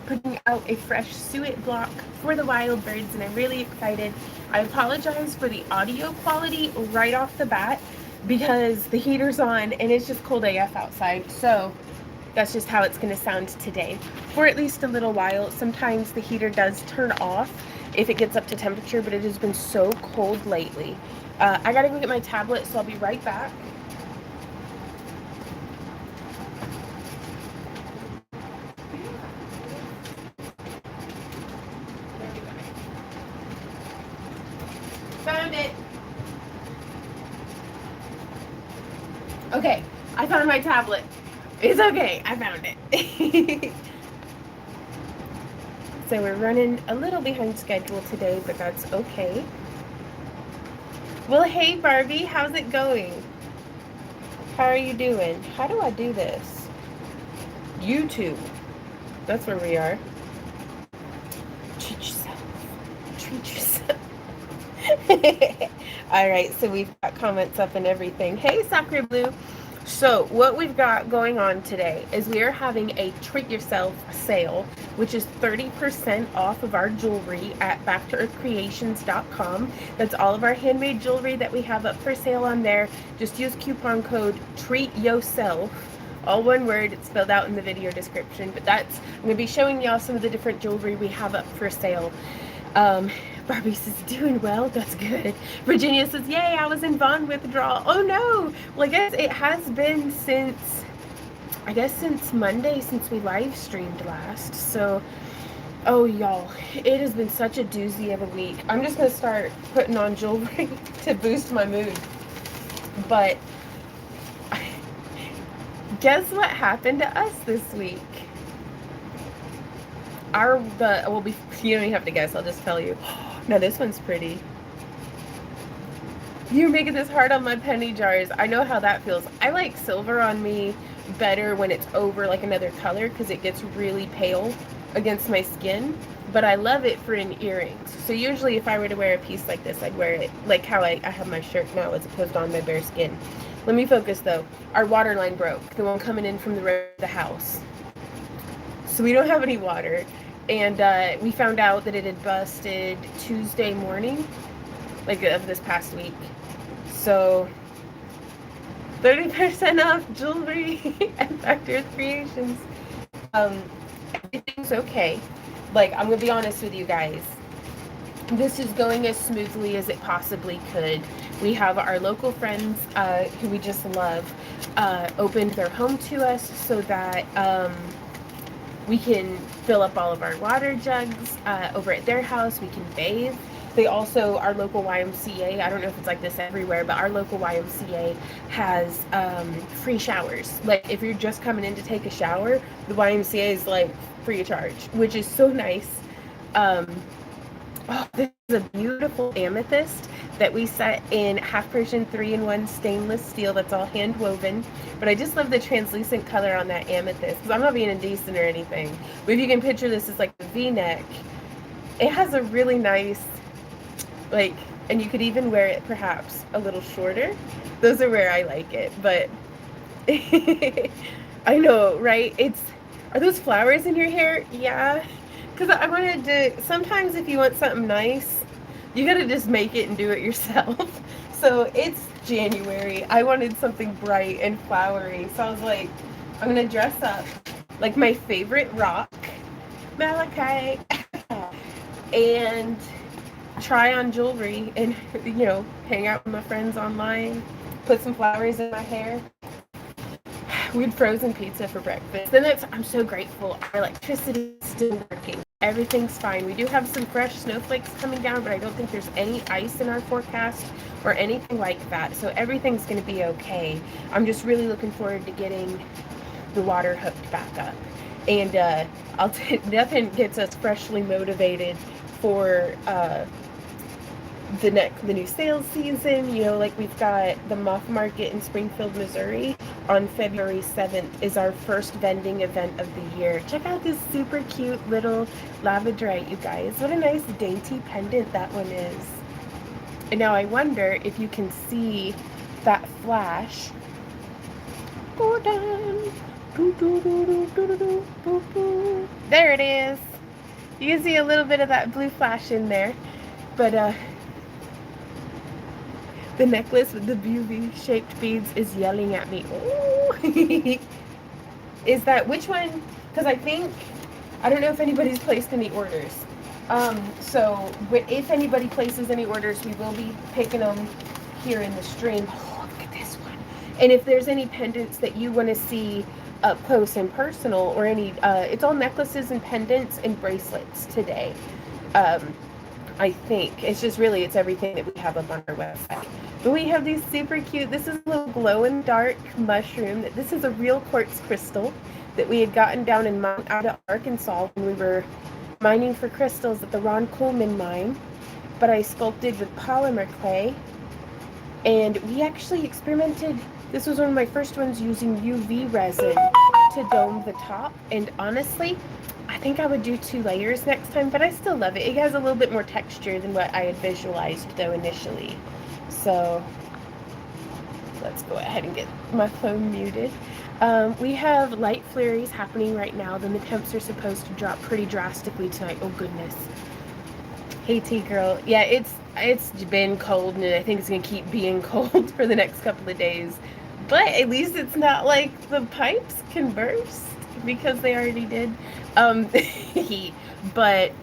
putting out a fresh suet block for the wild birds, and I'm really excited. I apologize for the audio quality right off the bat because the heater's on and it's just cold AF outside. So that's just how it's going to sound today for at least a little while. Sometimes the heater does turn off if it gets up to temperature, but it has been so cold lately. I gotta go get my tablet, so I'll be right back. Found it. Okay, I found my tablet. It's okay, I found it. So we're running a little behind schedule today, but that's okay. Well, hey Barbie, how's it going? How are you doing? How do I do this? YouTube. That's where we are. Treat yourself. Treat yourself. All right, so we've got comments up and everything. Hey, Sacre Blue. So what we've got going on today is we are having a treat yourself sale, which is 30% off of our jewelry at backtoearthcreations.com. That's all of our handmade jewelry that we have up for sale on there. Just use coupon code treatyoself, all one word. It's spelled out in the video description, but that's, I'm going to be showing y'all some of the different jewelry we have up for sale. Barbie says, doing well, that's good. Virginia says, yay, I was in Vaughn withdrawal. Oh no, well I guess it has been since Monday, since we live streamed last. So, oh y'all, it has been such a doozy of a week. I'm just gonna start putting on jewelry to boost my mood. But, guess what happened to us this week? You don't even have to guess, I'll just tell you. Now this one's pretty. You're making this hard on my penny jars. I know how that feels. I like silver on me better when it's over like another color because it gets really pale against my skin. But I love it for in earrings. So usually if I were to wear a piece like this, I'd wear it like how I have my shirt now as opposed to on my bare skin. Let me focus though. Our water line broke, the one coming in from the house. So we don't have any water. And we found out that it had busted Tuesday morning, like of this past week. So 30% off jewelry at Back to Earth Creations. Everything's okay. Like, I'm gonna be honest with you guys. This is going as smoothly as it possibly could. We have our local friends who we just love opened their home to us so that we can fill up all of our water jugs over at their house. We can bathe. They also, our local YMCA, I don't know if it's like this everywhere, but our local YMCA has free showers. Like, if you're just coming in to take a shower, the YMCA is like free of charge, which is so nice. Oh, this is a beautiful amethyst that we set in half Persian 3-in-1 stainless steel that's all hand woven. But I just love the translucent color on that amethyst because I'm not being indecent or anything. But if you can picture this as like a V-neck, it has a really nice, like, and you could even wear it perhaps a little shorter. Those are where I like it, but I know, right? Are those flowers in your hair? Yeah. Because I wanted to, sometimes if you want something nice, you gotta just make it and do it yourself. So it's January. I wanted something bright and flowery. So I was like, I'm gonna dress up like my favorite rock, malachite, and try on jewelry and, hang out with my friends online, put some flowers in my hair. We had frozen pizza for breakfast. I'm so grateful. Our electricity is still working. Everything's fine. We do have some fresh snowflakes coming down, but I don't think there's any ice in our forecast or anything like that. So everything's going to be okay. I'm just really looking forward to getting the water hooked back up. And nothing gets us freshly motivated for the new sales season. Like we've got the Moth Market in Springfield, Missouri on February 7th is our first vending event of the year. Check out this super cute little labradorite, you guys. What a nice dainty pendant that one is. And now I wonder if you can see that flash. Go down. There it is. You can see a little bit of that blue flash in there. But the necklace with the UV-shaped beads is yelling at me. Ooh. Is that, which one? Because I don't know if anybody's placed any orders. So if anybody places any orders, we will be picking them here in the stream. Oh, look at this one. And if there's any pendants that you want to see up close and personal, or any, it's all necklaces and pendants and bracelets today. I think it's just really, it's everything that we have up on our website. But we have these super cute, this is a little glow in the dark mushroom. This is a real quartz crystal that we had gotten down in Mount out of Arkansas when we were mining for crystals at the Ron Coleman mine. But I sculpted with polymer clay, and we actually experimented. This was one of my first ones using UV resin to dome the top, and honestly, I think I would do 2 layers next time, but I still love it. It has a little bit more texture than what I had visualized though initially. So let's go ahead and get my phone muted. We have light flurries happening right now. Then the temps are supposed to drop pretty drastically tonight. Oh goodness. Hey T girl. Yeah, it's been cold, and I think it's gonna keep being cold for the next couple of days. But at least it's not like the pipes can burst, because they already did. But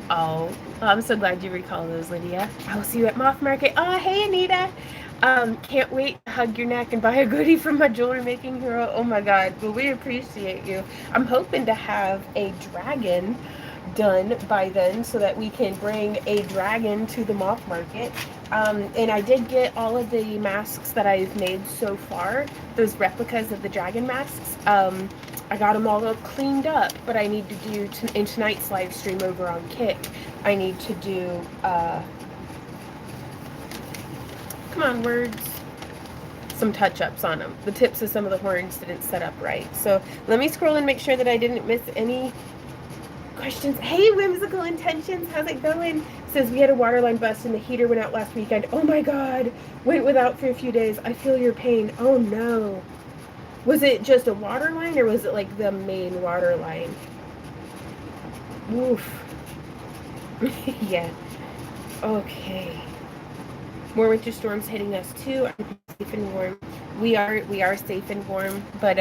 oh, I'm so glad you recall those, Lydia. I will see you at Moth Market. Oh, hey Anita. Can't wait to hug your neck and buy a goodie from my jewelry making hero. Oh my god, well, we appreciate you. I'm hoping to have a dragon done by then so that we can bring a dragon to the Moth Market. And I did get all of the masks that I've made so far, those replicas of the dragon masks. I got them all cleaned up, but I need to do, in tonight's live stream over on Kick, I need to do, come on, words, some touch-ups on them. The tips of some of the horns didn't set up right. So let me scroll and make sure that I didn't miss any questions. Hey, Whimsical Intentions, how's it going? Says we had a waterline bust and the heater went out last weekend. Oh my god, went without for a few days. I feel your pain. Oh no. Was it just a waterline, or was it like the main waterline? Oof. Yeah. Okay. More winter storms hitting us too. I'm safe and warm. We are safe and warm, but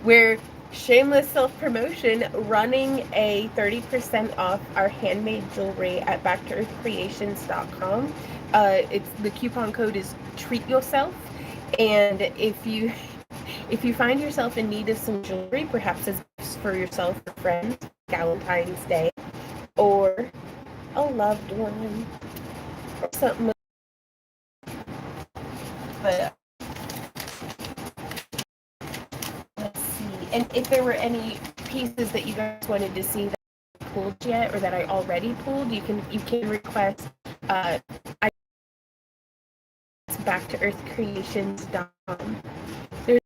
we're shameless self-promotion, running a 30% off our handmade jewelry at backtoearthcreations.com. It's the coupon code is treatyoself, and if you find yourself in need of some jewelry, perhaps as gifts for yourself or friends, Valentine's Day, or a loved one, or something. But let's see. And if there were any pieces that you guys wanted to see that I pulled yet, or that I already pulled, you can request. Backtoearthcreations.com. There's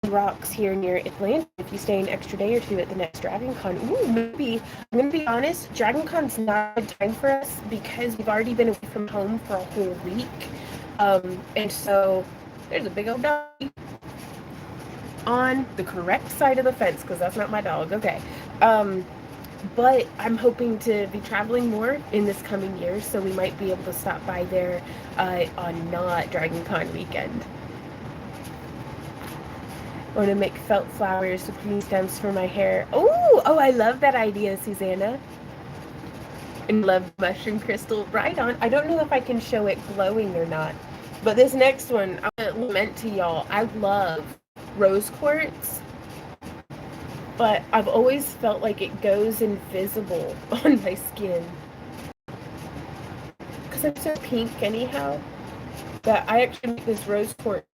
rocks here near Atlanta if you stay an extra day or two at the next Dragon Con. Ooh, maybe. I'm going to be honest, Dragon Con's not a good time for us because we've already been away from home for a whole week. And so there's a big old dog on the correct side of the fence, because that's not my dog. Okay. But I'm hoping to be traveling more in this coming year, so we might be able to stop by there on not Dragon Con weekend. I want to make felt flowers with green stems for my hair. Oh, I love that idea, Susanna. And love mushroom crystal. Right on. I don't know if I can show it glowing or not, but this next one, I'm going to lament to y'all. I love rose quartz, but I've always felt like it goes invisible on my skin, because I'm so pink anyhow, that I actually make this rose quartz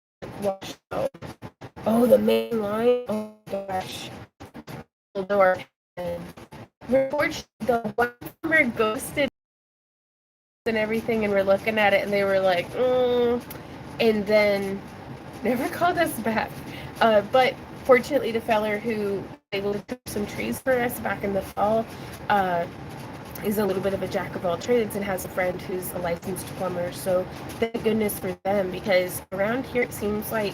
wash out. Oh, the main line. Oh gosh. Unfortunately, the one farmer ghosted and everything, and we're looking at it, and they were like, and then never called us back. But fortunately, the feller who was able to trim some trees for us back in the fall is a little bit of a jack of all trades and has a friend who's a licensed plumber. So thank goodness for them, because around here it seems like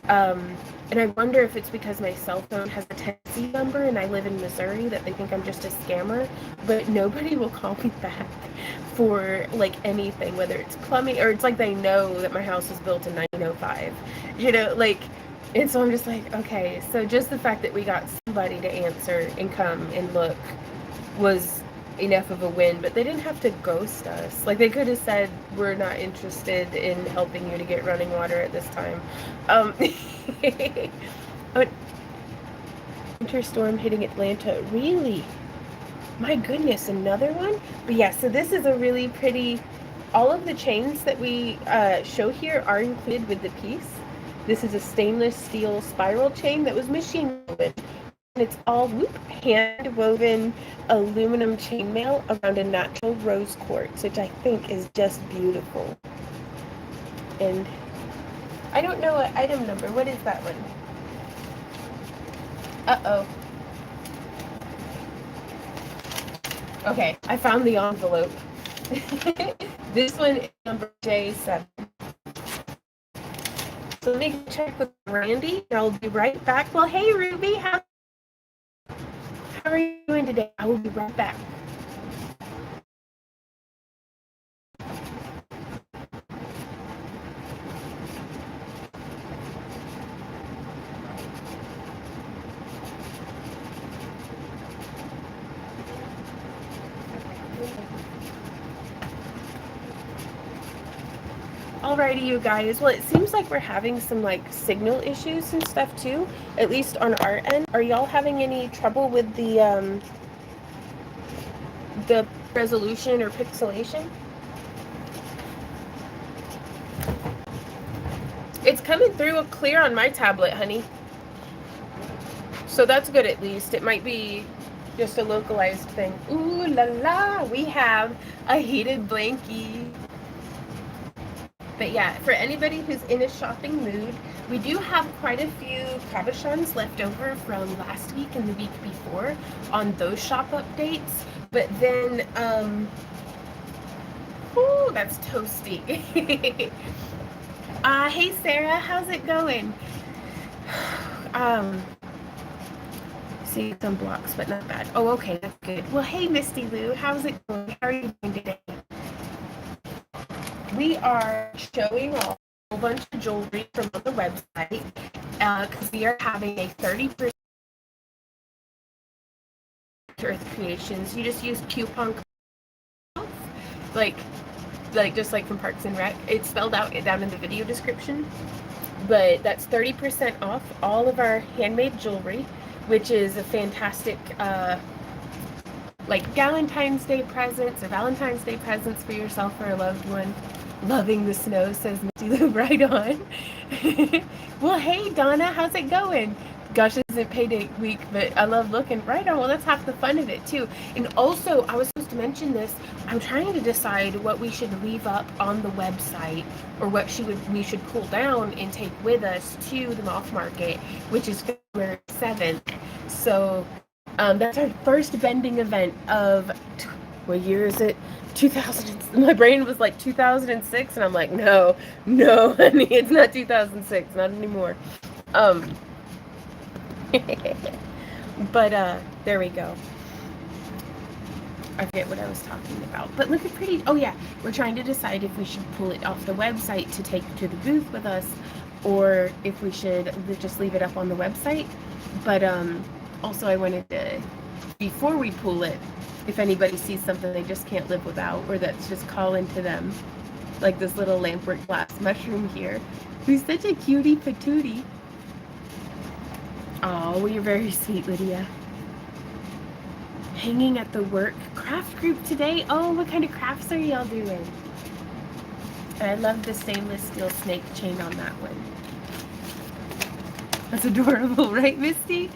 And I wonder if it's because my cell phone has a Tennessee number and I live in Missouri that they think I'm just a scammer, but nobody will call me back for like anything, whether it's plumbing or it's like they know that my house was built in 1905, like, and so I'm just like, okay, so just the fact that we got somebody to answer and come and look was enough of a win, but they didn't have to ghost us. Like, they could have said, we're not interested in helping you to get running water at this time. Winter storm hitting Atlanta. Really? My goodness, another one? But yeah, so this is a really pretty, all of the chains that we show here are included with the piece. This is a stainless steel spiral chain that was machine woven. And it's all hand woven aluminum chainmail around a natural rose quartz, which I think is just beautiful. And I don't know what item number. What is that one? Uh-oh. Okay, I found the envelope. This one is number J7. So let me check with Randy, and I'll be right back. Well, hey, Ruby, how are you doing today? I will be right back. Alrighty, you guys. Well, it seems like we're having some like signal issues and stuff too, at least on our end. Are y'all having any trouble with the resolution or pixelation? It's coming through clear on my tablet, honey. So that's good at least. It might be just a localized thing. Ooh la la, we have a heated blankie. But yeah, for anybody who's in a shopping mood, we do have quite a few cabochons left over from last week and the week before on those shop updates. But then, ooh, that's toasty. Hey Sarah, how's it going? See some blocks, but not bad. Oh, okay, that's good. Well, hey Misty Lou, how's it going? How are you doing today? We are showing off a whole bunch of jewelry from on the website because we are having a 30% Earth Creations. You just use coupon codes, like just like from Parks and Rec. It's spelled out down in the video description, but that's 30% off all of our handmade jewelry, which is a fantastic like Valentine's Day presents or Valentine's Day presents for yourself or a loved one. Loving the snow, says Misty Lou, right on. Well, hey, Donna, how's it going? Gosh, this isn't payday week, but I love looking. Right on, well, that's half the fun of it, too. And also, I was supposed to mention this. I'm trying to decide what we should leave up on the website or what we should pull down and take with us to the Moth Market, which is February 7th. So that's our first vending event of, what year is it? 2000. My brain was like 2006, and I'm like, no, honey, it's not 2006, not anymore. But there we go. I forget what I was talking about, but look at pretty. Oh yeah, we're trying to decide if we should pull it off the website to take to the booth with us, or if we should just leave it up on the website. But also I wanted to, before we pull it, if anybody sees something they just can't live without, or that's just calling to them, like this little lampwork glass mushroom here, who's such a cutie patootie. Oh, well, you're very sweet, Lydia. Hanging at the work craft group today. Oh, what kind of crafts are y'all doing? And I love the stainless steel snake chain on that one. That's adorable, right, Misty?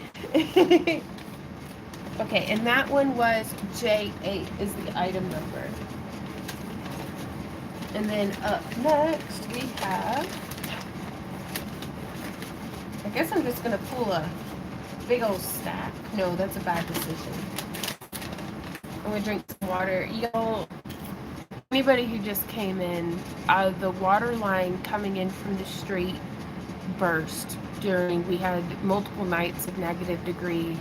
Okay, and that one was J8 is the item number. And then up next we have, I guess I'm just going to pull a big old stack. No, that's a bad decision. I'm going to drink some water. Y'all, anybody who just came in, the water line coming in from the street burst we had multiple nights of -degree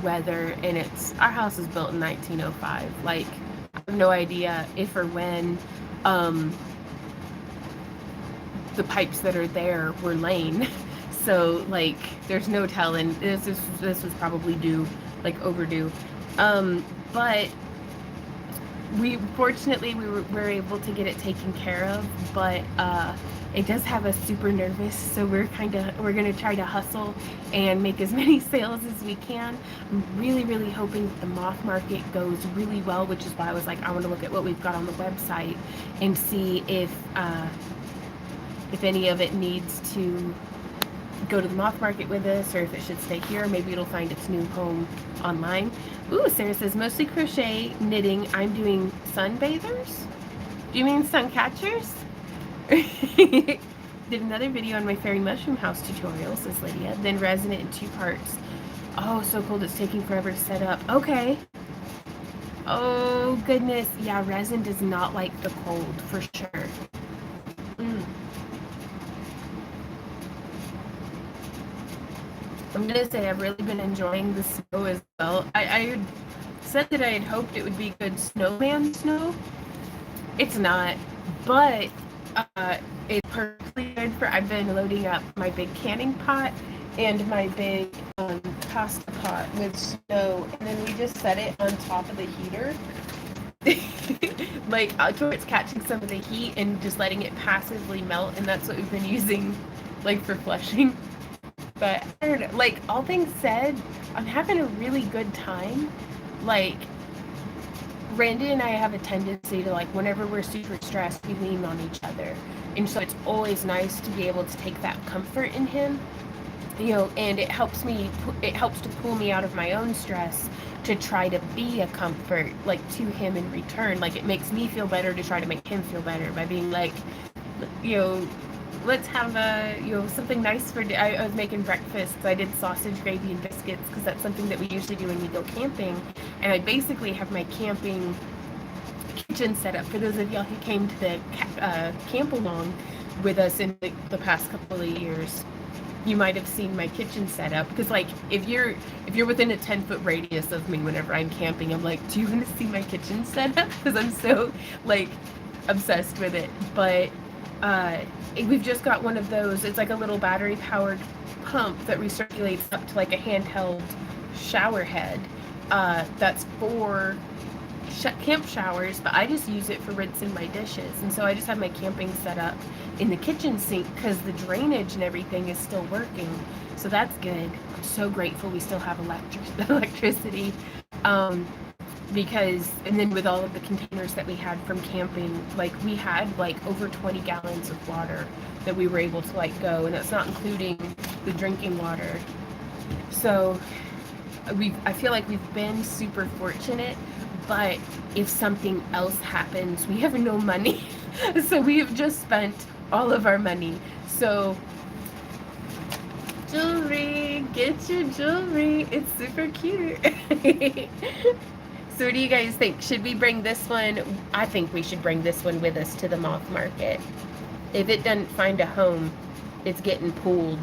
weather, and our house is built in 1905. Like, I have no idea if or when the pipes that are there were laying. So, like, there's no telling. This was probably overdue. But fortunately we were able to get it taken care of, but it does have us super nervous, so we're gonna try to hustle and make as many sales as we can. I'm really, really hoping that the moth market goes really well, which is why I was like, I want to look at what we've got on the website and see if any of it needs to go to the moth market with us, or if it should stay here. Maybe it'll find its new home online. Ooh, Sarah says, mostly crochet, knitting. I'm doing sunbathers? Do you mean sun catchers? Did another video on my fairy mushroom house tutorial, says Lydia. Then resin it in 2 parts. Oh, so cold, it's taking forever to set up. Okay. Oh, goodness. Yeah, resin does not like the cold, for sure. I'm gonna say I've really been enjoying the snow as well. I said that I had hoped it would be good snowman snow. It's not, but it's perfectly good for. I've been loading up my big canning pot and my big pasta pot with snow, and then we just set it on top of the heater, like so it's catching some of the heat and just letting it passively melt, and that's what we've been using, like, for flushing. But I don't know, like, all things said, I'm having a really good time. Like, Randy and I have a tendency to, like, whenever we're super stressed, we lean on each other. And so it's always nice to be able to take that comfort in him, you know, and it helps to pull me out of my own stress to try to be a comfort, like, to him in return. Like, it makes me feel better to try to make him feel better by being like, you know, let's have something nice for. I was making breakfast. I did sausage, gravy, and biscuits because that's something that we usually do when we go camping. And I basically have my camping kitchen set up. For those of y'all who came to the camp along with us in the past couple of years, you might have seen my kitchen set up. Because, like, if you're within a 10-foot radius of me whenever I'm camping, I'm like, do you want to see my kitchen set up? Because I'm so, like, obsessed with it. But we've just got one of those. It's like a little battery powered pump that recirculates up to, like, a handheld shower head that's for camp showers, but I just use it for rinsing my dishes. And so I just have my camping set up in the kitchen sink because the drainage and everything is still working, so that's good. I'm so grateful we still have electricity. Because, and then with all of the containers that we had from camping, like, we had like over 20 gallons of water that we were able to, like, go, and that's not including the drinking water. So I feel like we've been super fortunate, but if something else happens, we have no money. So we have just spent all of our money. So jewelry, get your jewelry, it's super cute. So what do you guys think? Should we bring this one? I think we should bring this one with us to the moth market. If it doesn't find a home, it's getting pulled,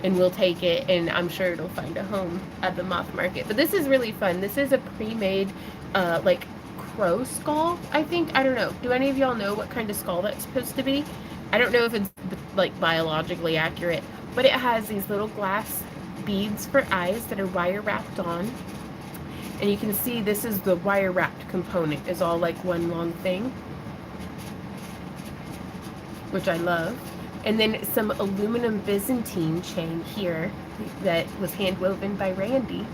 and we'll take it, and I'm sure it'll find a home at the moth market. But this is really fun. This is a pre-made, like, crow skull, I think. I don't know. Do any of y'all know what kind of skull that's supposed to be? I don't know if it's, like, biologically accurate, but it has these little glass beads for eyes that are wire wrapped on. And you can see this is the wire wrapped component, is all like one long thing, which I love. And then some aluminum Byzantine chain here that was hand woven by Randy.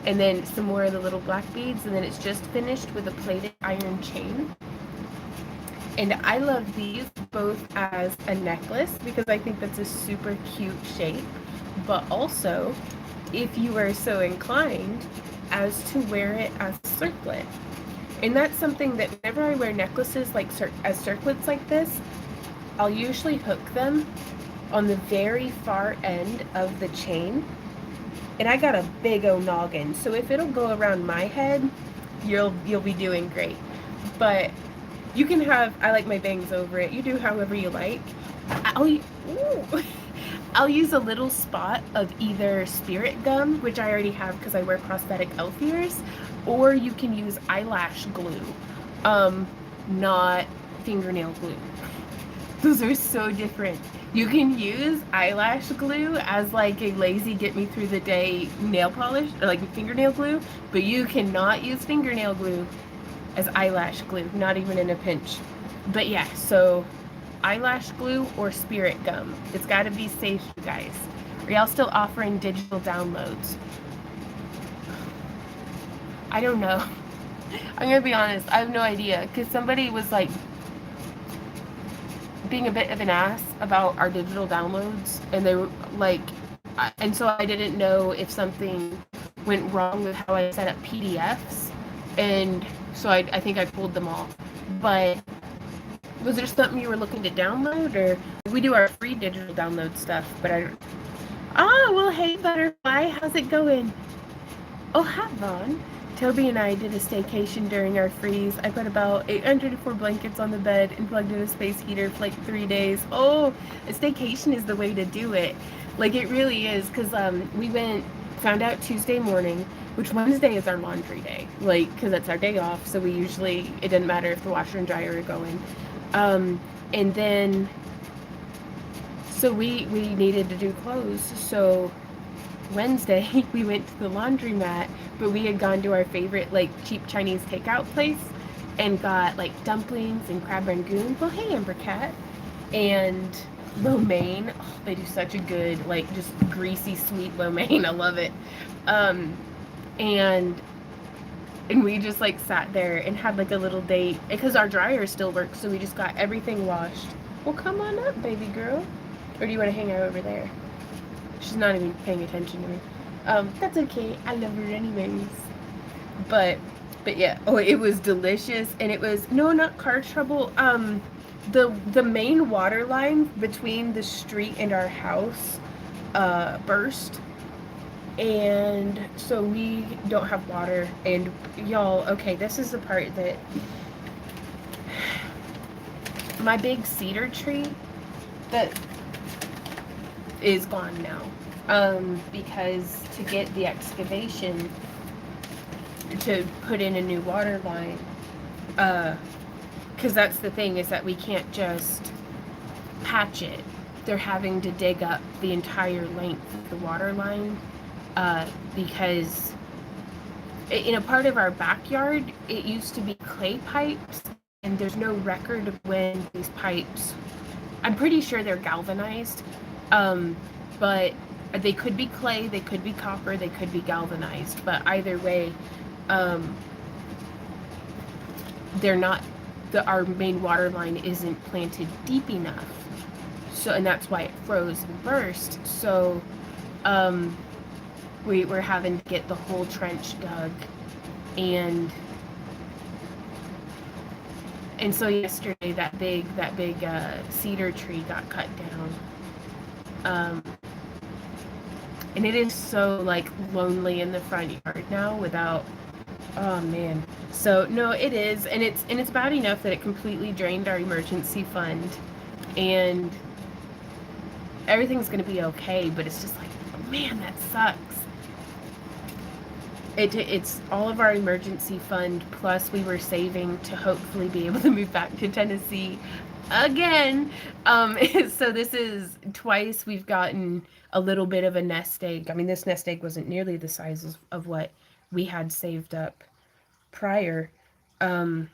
And then some more of the little black beads, and then it's just finished with a plated iron chain. And I love these both as a necklace because I think that's a super cute shape, but also, if you are so inclined, as to wear it as a circlet. And that's something that whenever I wear necklaces like as circlets like this, I'll usually hook them on the very far end of the chain. And I got a big O noggin, so if it'll go around my head, you'll be doing great. But you can have, I like my bangs over it. You do however you like. I'll use a little spot of either spirit gum, which I already have because I wear prosthetic elf ears, or you can use eyelash glue, um, not fingernail glue. Those are so different. You can use eyelash glue as like a lazy get me through the day nail polish or like fingernail glue, but you cannot use fingernail glue as eyelash glue, not even in a pinch. But yeah, so eyelash glue or spirit gum. It's got to be safe, you guys. Are y'all still offering digital downloads? I don't know. I'm gonna be honest. I have no idea because somebody was like being a bit of an ass about our digital downloads, and they were like, and so I didn't know if something went wrong with how I set up PDFs, and so I think I pulled them off. But was there something you were looking to download, or we do our free digital download stuff? But I don't. Ah, well, hey, Butterfly, how's it going? Oh, hi, Vaughn. Toby and I did a staycation during our freeze. I put about 804 blankets on the bed and plugged in a space heater for like 3 days. Oh, a staycation is the way to do it. Like, it really is, because we found out Tuesday morning, which Wednesday is our laundry day, like, because that's our day off, so we usually, it doesn't matter if the washer and dryer are going. And then, so we needed to do clothes, so Wednesday we went to the laundromat, but we had gone to our favorite like cheap Chinese takeout place and got like dumplings and crab rangoon. Well, hey, Amber Cat, and lo mein. Oh, they do such a good like just greasy sweet lo mein. I love it. Um, and we just like sat there and had like a little date because our dryer still works, so we just got everything washed. Well, come on up, baby girl. Or do you want to hang out over there? She's not even paying attention to me. That's okay. I love her anyways. But yeah. Oh, it was delicious, and it was no, not car trouble. The main water line between the street and our house, burst, and so we don't have water. And y'all, okay, this is the part that my big cedar tree that is gone now. Because to get the excavation to put in a new water line, because that's the thing, is that we can't just patch it. They're having to dig up the entire length of the water line, because in a part of our backyard, it used to be clay pipes, and there's no record of when these pipes, I'm pretty sure they're galvanized, but they could be clay, they could be copper, they could be galvanized, but either way, they're not, our main water line isn't planted deep enough. So, and that's why it froze and burst. So, we were having to get the whole trench dug, and so yesterday that big cedar tree got cut down. And it is so like lonely in the front yard now without, oh man. So no, it is, and it's bad enough that it completely drained our emergency fund, and everything's gonna be okay, but it's just like, man, that sucks. It's all of our emergency fund, plus we were saving to hopefully be able to move back to Tennessee again. So this is twice we've gotten a little bit of a nest egg. I mean, this nest egg wasn't nearly the size of what we had saved up prior. But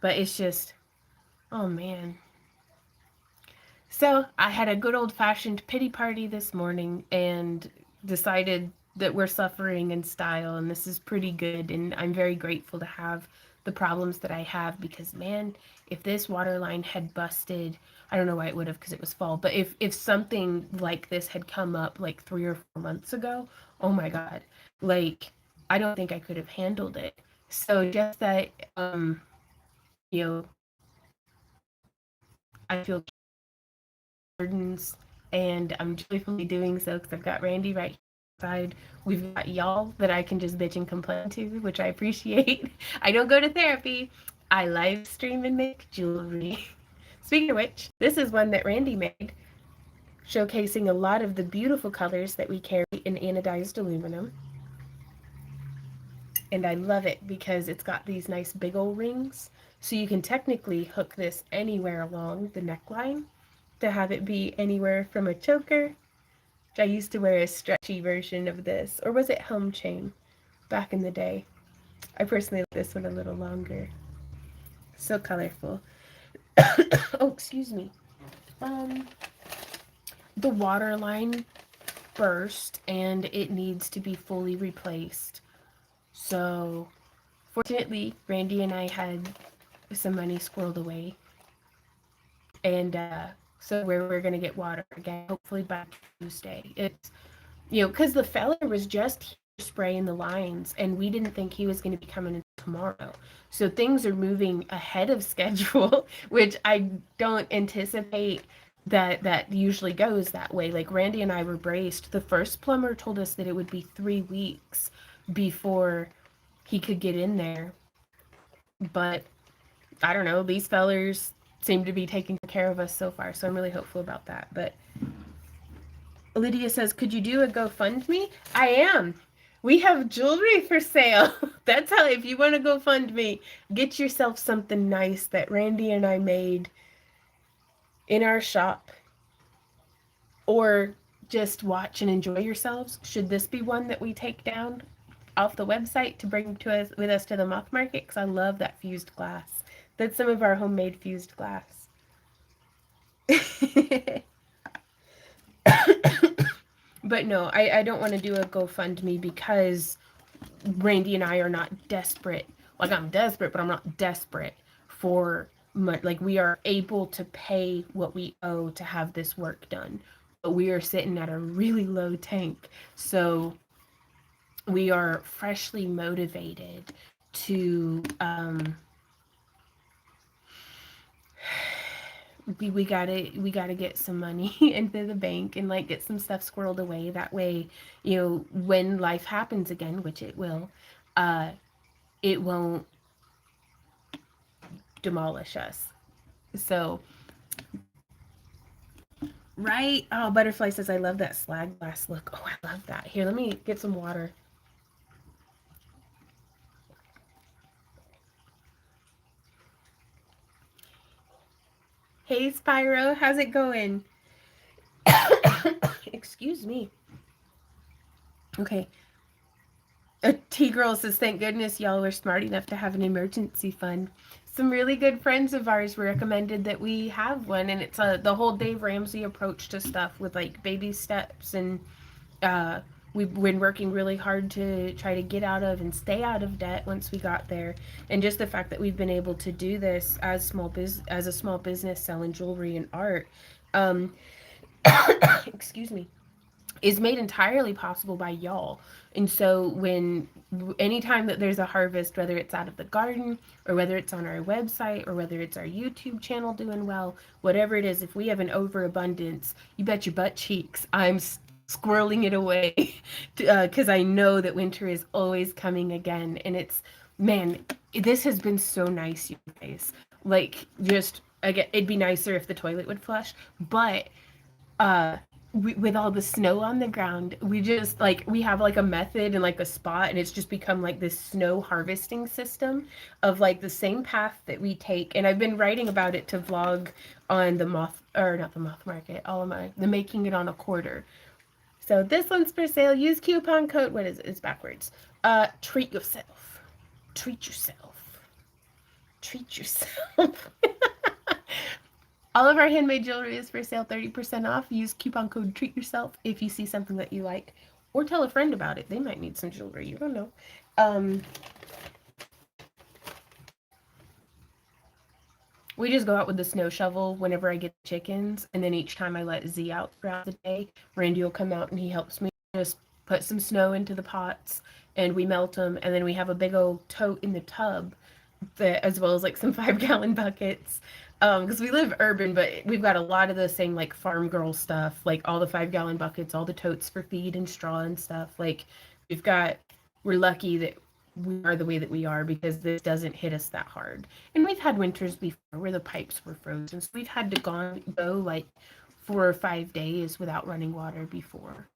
it's just, oh man. So I had a good old-fashioned pity party this morning and decided that we're suffering in style, and this is pretty good, and I'm very grateful to have the problems that I have, because man, if this water line had busted, I don't know why it would have, because it was fall, but if something like this had come up like 3 or 4 months ago, oh my god, like I don't think I could have handled it. So just that, you know, I feel burdens, and I'm joyfully doing so because I've got Randy right side. We've got y'all that I can just bitch and complain to, which I appreciate. I don't go to therapy. I live stream and make jewelry. Speaking of which, this is one that Randy made. showcasing a lot of the beautiful colors that we carry in anodized aluminum. And I love it because it's got these nice big old rings. So you can technically hook this anywhere along the neckline to have it be anywhere from a choker. I used to wear a stretchy version of this, or was it home chain back in the day? I personally like this one a little longer. So colorful. Oh, excuse me. Um, the waterline burst and it needs to be fully replaced. So, fortunately, Randy and I had some money squirreled away, and so we're gonna get water again, hopefully by Tuesday. It's because the fella was just here spraying the lines, and we didn't think he was going to be coming in tomorrow. So things are moving ahead of schedule, which I don't anticipate that usually goes that way. Like Randy and I were braced. The first plumber told us that it would be 3 weeks before he could get in there, but I don't know. These fellers seem to be taking care of us so far, so I'm really hopeful about that. But Lydia says, could you do a GoFundMe? I am. We have jewelry for sale. That's how, if you want to GoFundMe, get yourself something nice that Randy and I made in our shop. Or just watch and enjoy yourselves. Should this be one that we take down off the website to bring to us with us to the moth market? Because I love that fused glass. That's some of our homemade fused glass. But no, I don't want to do a GoFundMe because Randy and I are not desperate. Like, I'm desperate, but I'm not desperate for money. Like, we are able to pay what we owe to have this work done. But we are sitting at a really low tank. So we are freshly motivated to we gotta get some money into the bank and like get some stuff squirreled away. That way, when life happens again, which it will, it won't demolish us. So, right? Oh, Butterfly says, I love that slag glass look. Oh, I love that. Here, let me get some water. Hey, Spyro, how's it going? Excuse me. Okay. T-Girl says, thank goodness y'all were smart enough to have an emergency fund. Some really good friends of ours recommended that we have one, and it's the whole Dave Ramsey approach to stuff with like baby steps, and we've been working really hard to try to get out of and stay out of debt once we got there, and just the fact that we've been able to do this as a small business selling jewelry and art, excuse me, is made entirely possible by y'all. And so anytime that there's a harvest, whether it's out of the garden or whether it's on our website or whether it's our YouTube channel doing well, whatever it is, if we have an overabundance, you bet your butt cheeks I'm squirreling it away because I know that winter is always coming again. And it's, man, this has been so nice, you guys. Like, just, again, it'd be nicer if the toilet would flush, but uh with all the snow on the ground, we just like we have like a method and like a spot, and it's just become like this snow harvesting system of like the same path that we take. And I've been writing about it to vlog on the moth, or not the moth market, all of my the making it on a quarter. So this one's for sale. Use coupon code, what is it? It's backwards. Treat yourself. Treat yourself. Treat yourself. All of our handmade jewelry is for sale, 30% off. Use coupon code Treat Yourself if you see something that you like, or tell a friend about it. They might need some jewelry. You don't know. We just go out with the snow shovel whenever I get the chickens, and then each time I let Z out throughout the day, Randy will come out and he helps me just put some snow into the pots, and we melt them, and then we have a big old tote in the tub, as well as like some 5-gallon buckets. Because we live urban, but we've got a lot of the same like farm girl stuff, like all the 5-gallon buckets, all the totes for feed and straw and stuff. Like we're lucky that we are the way that we are because this doesn't hit us that hard. And we've had winters before where the pipes were frozen, so we've had to go like 4 or 5 days without running water before.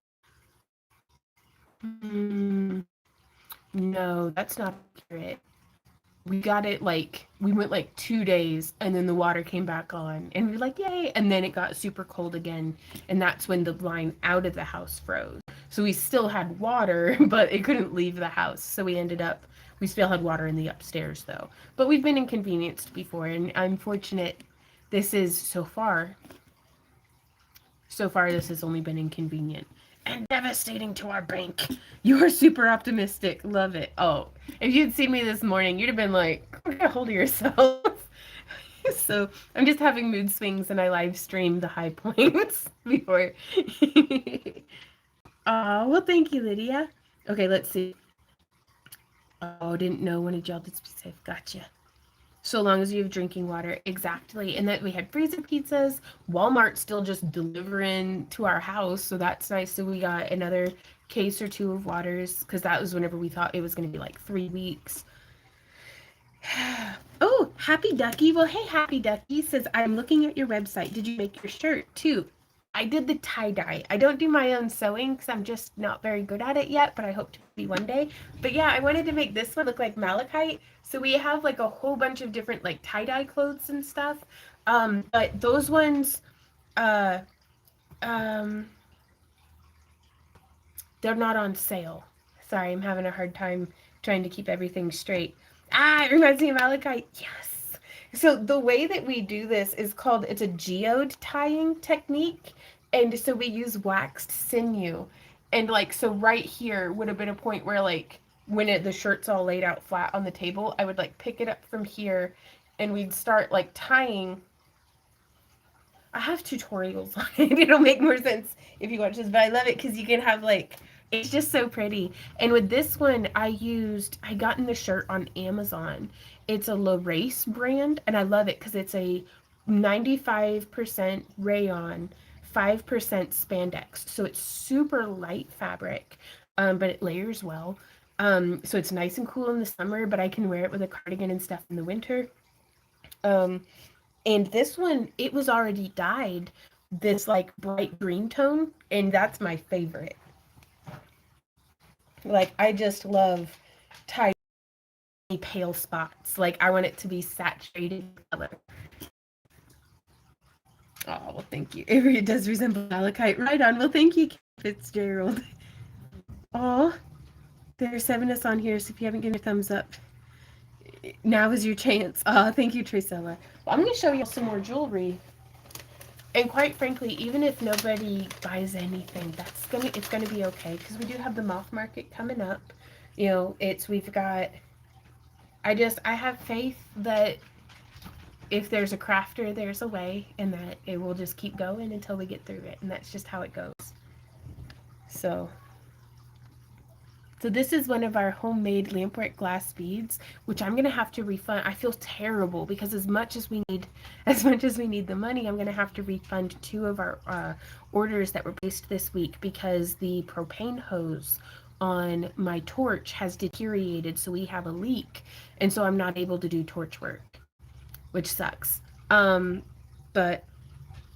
Mm, no, that's not accurate. We got it like we went like 2 days and then the water came back on and we were like yay, and then it got super cold again, and that's when the line out of the house froze. So we still had water but it couldn't leave the house, so we still had water in the upstairs though. But we've been inconvenienced before, and I'm fortunate. This is so far this has only been inconvenient and devastating to our bank. You are super optimistic. Love it. Oh, if you'd seen me this morning, you'd have been like, get a hold of yourself. So I'm just having mood swings and I live stream the high points before. Oh, well, thank you, Lydia. Okay, let's see. Oh, didn't know, wanted y'all to be safe. Gotcha. So long as you have drinking water. Exactly. And that we had freezer pizzas. Walmart still just delivering to our house. So that's nice. So we got another case or two of waters because that was whenever we thought it was going to be like 3 weeks. Oh, Happy Ducky. Well, hey, Happy Ducky says, I'm looking at your website. Did you make your shirt too? I did the tie-dye. I don't do my own sewing because I'm just not very good at it yet, but I hope to be one day. But yeah, I wanted to make this one look like malachite. So we have like a whole bunch of different like tie-dye clothes and stuff. But those ones, uh, um, they're not on sale. Sorry, I'm having a hard time trying to keep everything straight. Ah, it reminds me of malachite. Yes. So the way that we do this is called, it's a geode tying technique. And so we use waxed sinew. And like, so right here would have been a point where like, when the shirt's all laid out flat on the table, I would like pick it up from here and we'd start like tying. I have tutorials on it. It'll make more sense if you watch this, but I love it because you can have like, it's just so pretty. And with this one, I got in the shirt on Amazon. It's a La Race brand, and I love it because it's a 95% rayon, 5% spandex. So it's super light fabric, but it layers well. So it's nice and cool in the summer, but I can wear it with a cardigan and stuff in the winter. Um, and this one, it was already dyed this like bright green tone, and that's my favorite. Like, I just love tiny pale spots. Like, I want it to be saturated color. Oh, well, thank you. It does resemble malachite. Right on. Well, thank you, Fitzgerald. Oh, there's 7 us on here, so if you haven't given a thumbs up, now is your chance. Oh, thank you, Tracella. Well, I'm going to show you some more jewelry. And quite frankly, even if nobody buys anything, it's gonna be okay because we do have the moth market coming up. We've got. I have faith that if there's a crafter, there's a way, and that it will just keep going until we get through it, and that's just how it goes. So this is one of our homemade lampwork glass beads, which I'm gonna have to refund. I feel terrible because as much as we need the money, I'm gonna have to refund 2 of our orders that were placed this week because the propane hose on my torch has deteriorated, so we have a leak, and so I'm not able to do torch work, which sucks. But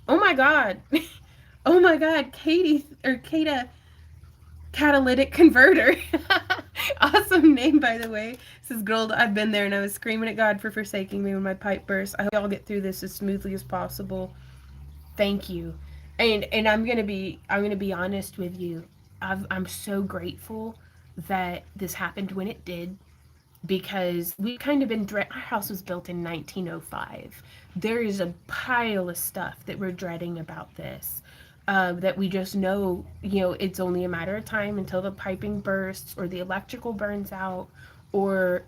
oh my god, oh my god, Kata catalytic converter. Awesome name, by the way. This is Gold. I've been there and I was screaming at God for forsaking me when my pipe burst. I hope y'all get through this as smoothly as possible. Thank you. And I'm gonna be honest with you. I'm so grateful that this happened when it did, because we've kind of been our house was built in 1905. There is a pile of stuff that we're dreading about this, that we just know, it's only a matter of time until the piping bursts or the electrical burns out, or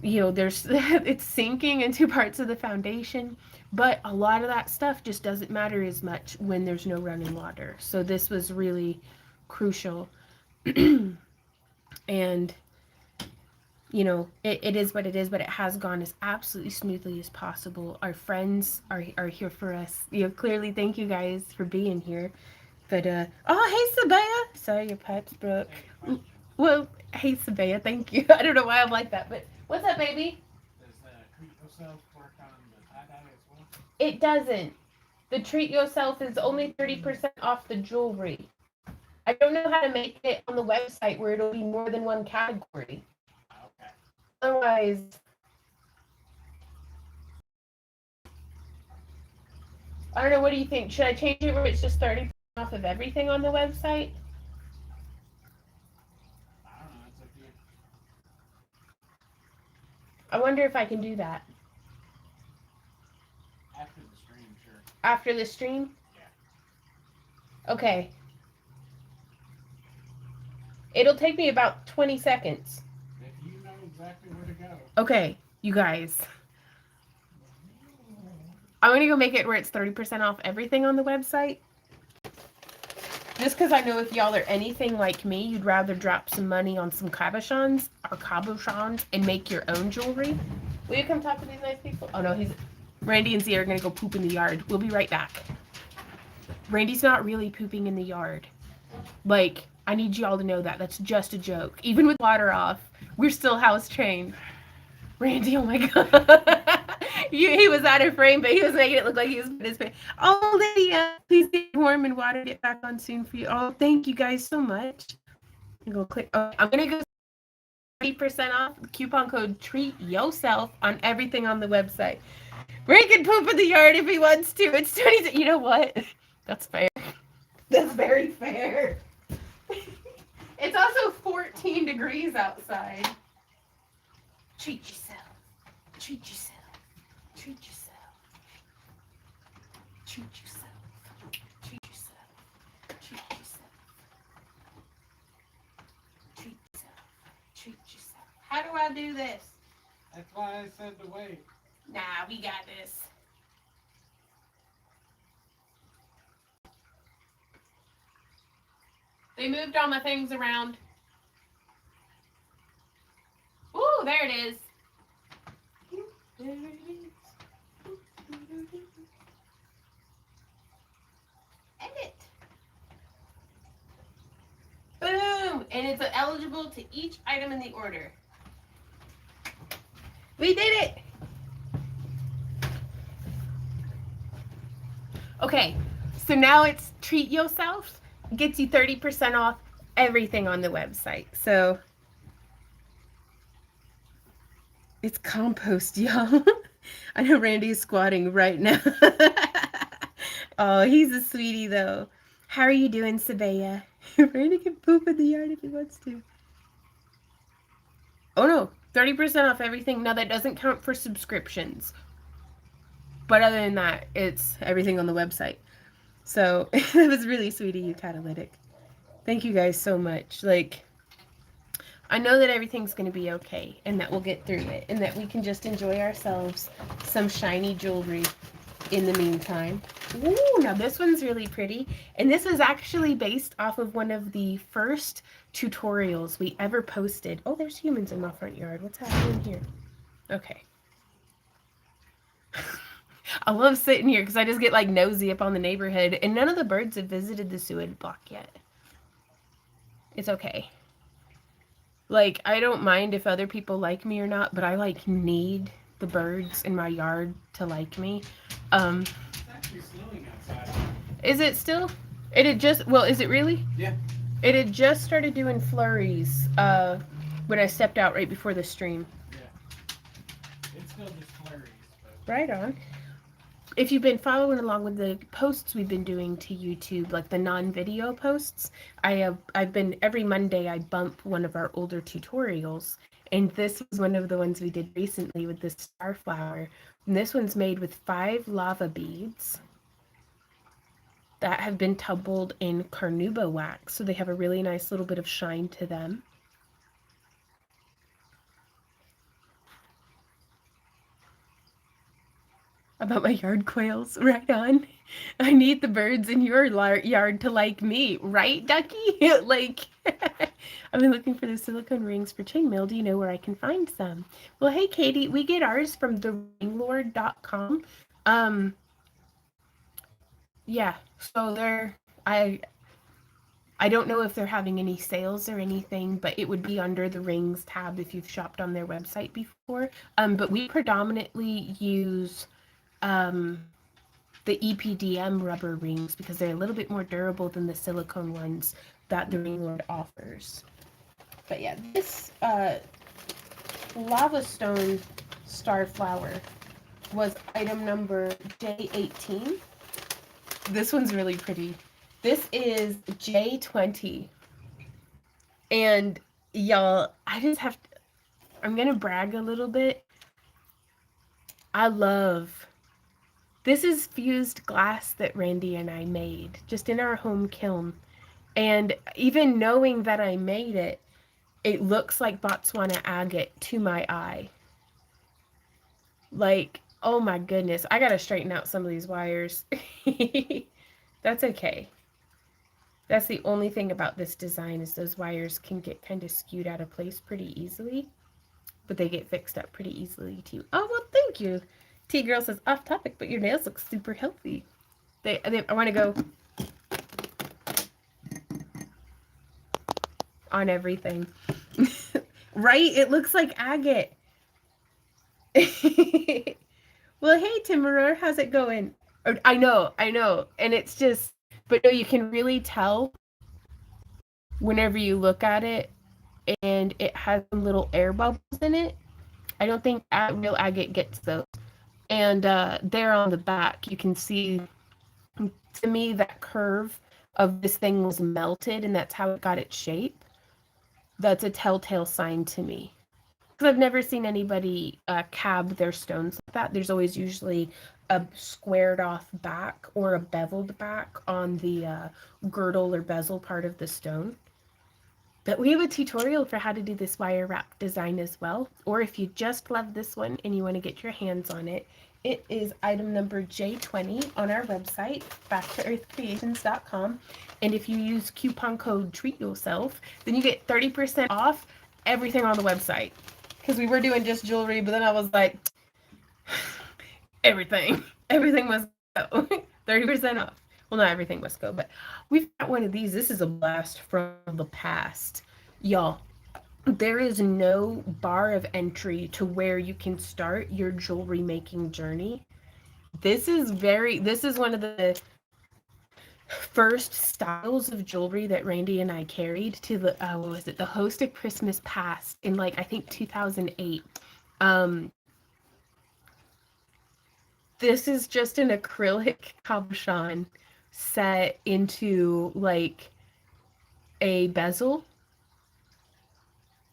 there's it's sinking into parts of the foundation. But a lot of that stuff just doesn't matter as much when there's no running water. So this was really crucial. And it is what it is, but it has gone as absolutely smoothly as possible. Our friends are here for us. Clearly, thank you guys for being here. But, oh, hey, Sabaya. Sorry, your pipes broke. Well, hey, Sabaya, thank you. I don't know why I'm like that, but what's up, baby? Does treat yourself work on the tie-dye as well? It doesn't. The treat yourself is only 30% off the jewelry. I don't know how to make it on the website where it'll be more than one category. Okay. Otherwise, I don't know. What do you think? Should I change it where it's just 30% off of everything on the website? I don't know. It's up to you. I wonder if I can do that. After the stream, sure. After the stream? Yeah. Okay. It'll take me about 20 seconds. If you know exactly where to go. Okay, you guys. I'm going to go make it where it's 30% off everything on the website. Just because I know if y'all are anything like me, you'd rather drop some money on some cabochons and make your own jewelry. Will you come talk to these nice people? Oh no, Randy and Zia are going to go poop in the yard. We'll be right back. Randy's not really pooping in the yard. Like, I need y'all to know that. That's just a joke. Even with water off, we're still house trained. Randy, oh my god. He was out of frame, but he was making it look like he was putting his face. Oh, Lydia, please get warm and water get back on soon for you. Oh, thank you guys so much. I'm gonna click. Oh, I'm gonna go 30% off. Coupon code treat yourself on everything on the website. Ray can poop in the yard if he wants to. It's 20. You know what? That's fair. That's very fair. It's also 14 degrees outside. Treat yourself. Treat yourself. Treat yourself. Treat yourself. Treat yourself. Treat yourself. Treat yourself. Treat yourself. How do I do this? That's why I said to wait. Nah, we got this. They moved all my things around. Ooh, there it is. There it is. Edit. Boom! And it's eligible to each item in the order. We did it! Okay, so now it's treat yourself. Gets you 30% off everything on the website. So it's compost, y'all. I know Randy's squatting right now. Oh, he's a sweetie though. How are you doing, Sabaya? Randy can poop in the yard if he wants to. Oh no, 30% off everything. Now that doesn't count for subscriptions. But other than that, it's everything on the website. So that was really sweet of you, Catalytic. Thank you guys so much. Like, I know that everything's going to be okay and that we'll get through it and that we can just enjoy ourselves some shiny jewelry in the meantime. Ooh, now this one's really pretty. And this was actually based off of one of the first tutorials we ever posted. Oh, there's humans in my front yard. What's happening here? Okay. I love sitting here because I just get like nosy up on the neighborhood and none of the birds have visited the sewage block yet. It's okay. Like, I don't mind if other people like me or not, but I like need the birds in my yard to like me. It's actually snowing outside. Is it still? It had just, well, is it really? Yeah. It had just started doing flurries when I stepped out right before the stream. Yeah. It's still just flurries. But... Right on. If you've been following along with the posts we've been doing to YouTube, like the non-video posts, I've been every Monday I bump one of our older tutorials, and this was one of the ones we did recently with this starflower. And this one's made with 5 lava beads that have been tumbled in carnauba wax, so they have a really nice little bit of shine to them. About my yard quails, right on. I need the birds in your yard to like me, right, Ducky? Like, I've been looking for the silicone rings for chainmail. Do you know where I can find some? Well, hey, Katie, we get ours from theringlord.com. Yeah, so I don't know if they're having any sales or anything, but it would be under the rings tab if you've shopped on their website before. But we predominantly use the EPDM rubber rings because they're a little bit more durable than the silicone ones that the Ring Lord offers. But yeah, this lava stone star flower was item number J18. This one's really pretty. This is J20. And y'all, I just have to, I'm going to brag a little bit. I love, this is fused glass that Randy and I made just in our home kiln. And even knowing that I made it, it looks like Botswana agate to my eye. Like, oh my goodness, I gotta straighten out some of these wires. That's okay. That's the only thing about this design is those wires can get kind of skewed out of place pretty easily, but they get fixed up pretty easily too. Oh, well, thank you. T-Girl says, off topic, but your nails look super healthy. I want to go on everything. Right? It looks like agate. Well, hey, Timurur, how's it going? I know. And it's just, but no, you can really tell whenever you look at it, and it has some little air bubbles in it. I don't think real agate gets those. And there on the back, you can see, to me, that curve of this thing was melted, and that's how it got its shape. That's a telltale sign to me. Because I've never seen anybody cab their stones like that. There's always usually a squared off back or a beveled back on the girdle or bezel part of the stone. But we have a tutorial for how to do this wire wrap design as well. Or if you just love this one and you want to get your hands on it, it is item number J20 on our website, backtoearthcreations.com. And if you use coupon code treatyoself, then you get 30% off everything on the website. Because we were doing just jewelry, but then I was like, everything must go. 30% off. Well, not everything must go, but we've got one of these. This is a blast from the past. Y'all, there is no bar of entry to where you can start your jewelry making journey. This is one of the first styles of jewelry that Randy and I carried to the, what was it? The Host of Christmas Past in like, I think 2008. This is just an acrylic cabochon set into like a bezel,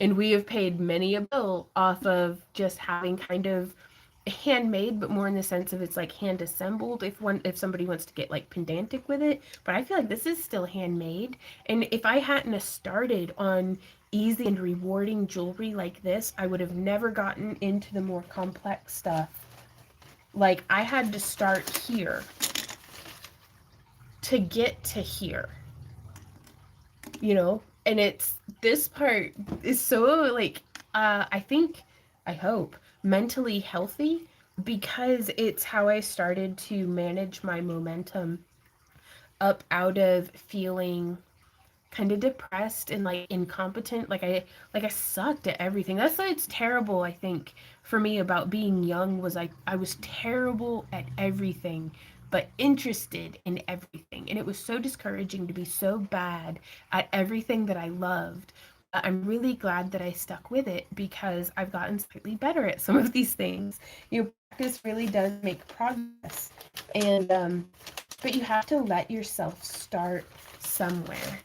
and we have paid many a bill off of just having kind of handmade, but more in the sense of it's like hand assembled if somebody wants to get like pedantic with it. But I feel like this is still handmade, and if I hadn't have started on easy and rewarding jewelry like this, I would have never gotten into the more complex stuff. Like, I had to start here to get to here, you know? And it's, this part is so, like, I hope, mentally healthy, because it's how I started to manage my momentum up out of feeling kind of depressed and like incompetent, like I sucked at everything. That's why it's terrible, I think, for me about being young, was I was terrible at everything but interested in everything, and it was so discouraging to be so bad at everything that I loved. But I'm really glad that I stuck with it, because I've gotten slightly better at some of these things. Practice really does make progress, and but you have to let yourself start somewhere.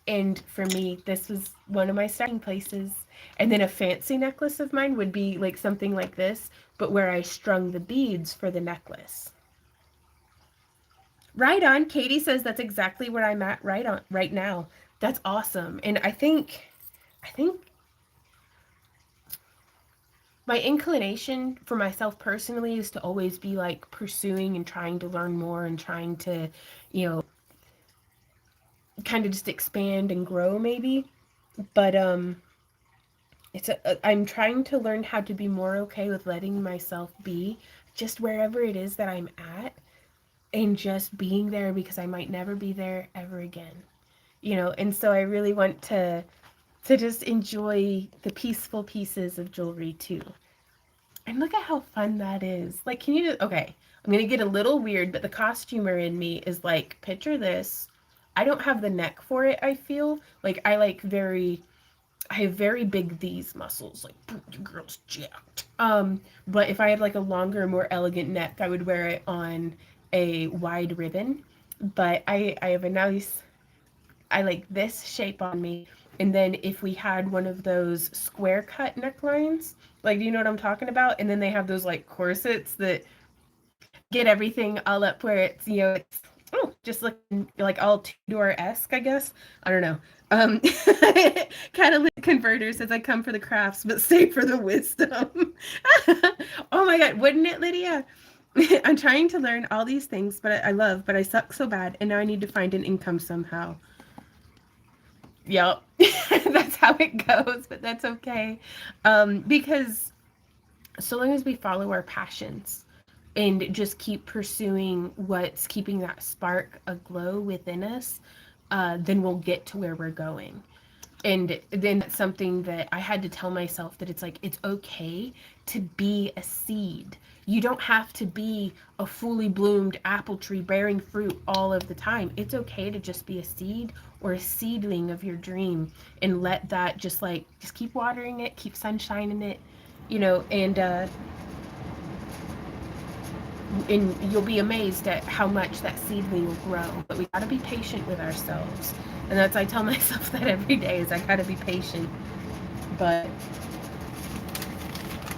And for me, this was one of my starting places. And then a fancy necklace of mine would be like something like this, but where I strung the beads for the necklace. Right on. Katie says that's exactly where I'm at right now. That's awesome. And I think my inclination for myself personally is to always be like pursuing and trying to learn more and trying to, you know, kind of just expand and grow maybe. But I'm trying to learn how to be more okay with letting myself be just wherever it is that I'm at, and just being there, because I might never be there ever again. You know, and so I really want to just enjoy the peaceful pieces of jewelry too. And look at how fun that is. Like, can you, okay, I'm going to get a little weird, but the costumer in me is like, picture this. I don't have the neck for it, I feel. Like, I have very big these muscles. Like, your girl's jacked. But if I had like a longer, more elegant neck, I would wear it on a wide ribbon. But I have a nice, I like this shape on me. And then if we had one of those square cut necklines, like, do you know what I'm talking about? And then they have those like corsets that get everything all up where it's, it's, oh, just looking like all Tudor-esque, I guess. I don't know. Um, Catalytic converter says I come for the crafts, but stay for the wisdom. Oh my God, wouldn't it, Lydia? I'm trying to learn all these things, but I love, but I suck so bad, and now I need to find an income somehow. Yep, that's how it goes, but that's okay. Because so long as we follow our passions and just keep pursuing what's keeping that spark aglow within us, then we'll get to where we're going. And then that's something that I had to tell myself, that it's like, it's okay to be a seed. You don't have to be a fully bloomed apple tree bearing fruit all of the time. It's okay to just be a seed or a seedling of your dream, and let that just keep watering it, keep sunshine in it, and you'll be amazed at how much that seedling will grow. But we got to be patient with ourselves, and that's, I tell myself that every day, is I got to be patient. But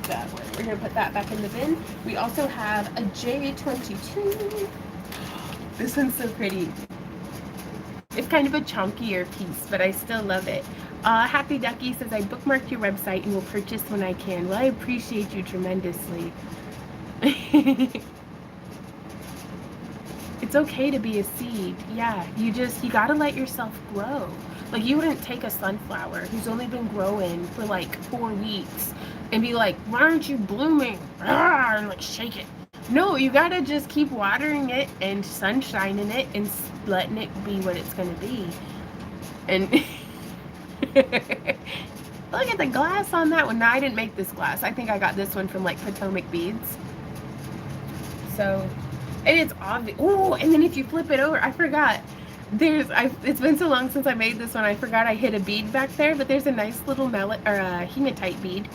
that one, we're gonna put that back in the bin. We also have a J22. This one's so pretty. It's kind of a chunkier piece, but I still love it. Happy Ducky says, I bookmarked your website and will purchase when I can. Well, I appreciate you tremendously. It's okay to be a seed. Yeah, you gotta let yourself grow. Like, you wouldn't take a sunflower who's only been growing for like 4 weeks and be like, why aren't you blooming? And like shake it. No, you gotta just keep watering it and sunshining it and letting it be what it's gonna be. And look at the glass on that one. No, I didn't make this glass. I think I got this one from like Potomac Beads. So, and it's obvious. Oh, and then if you flip it over, I forgot. It's been so long since I made this one. I forgot I hid a bead back there, but there's a nice little hematite bead.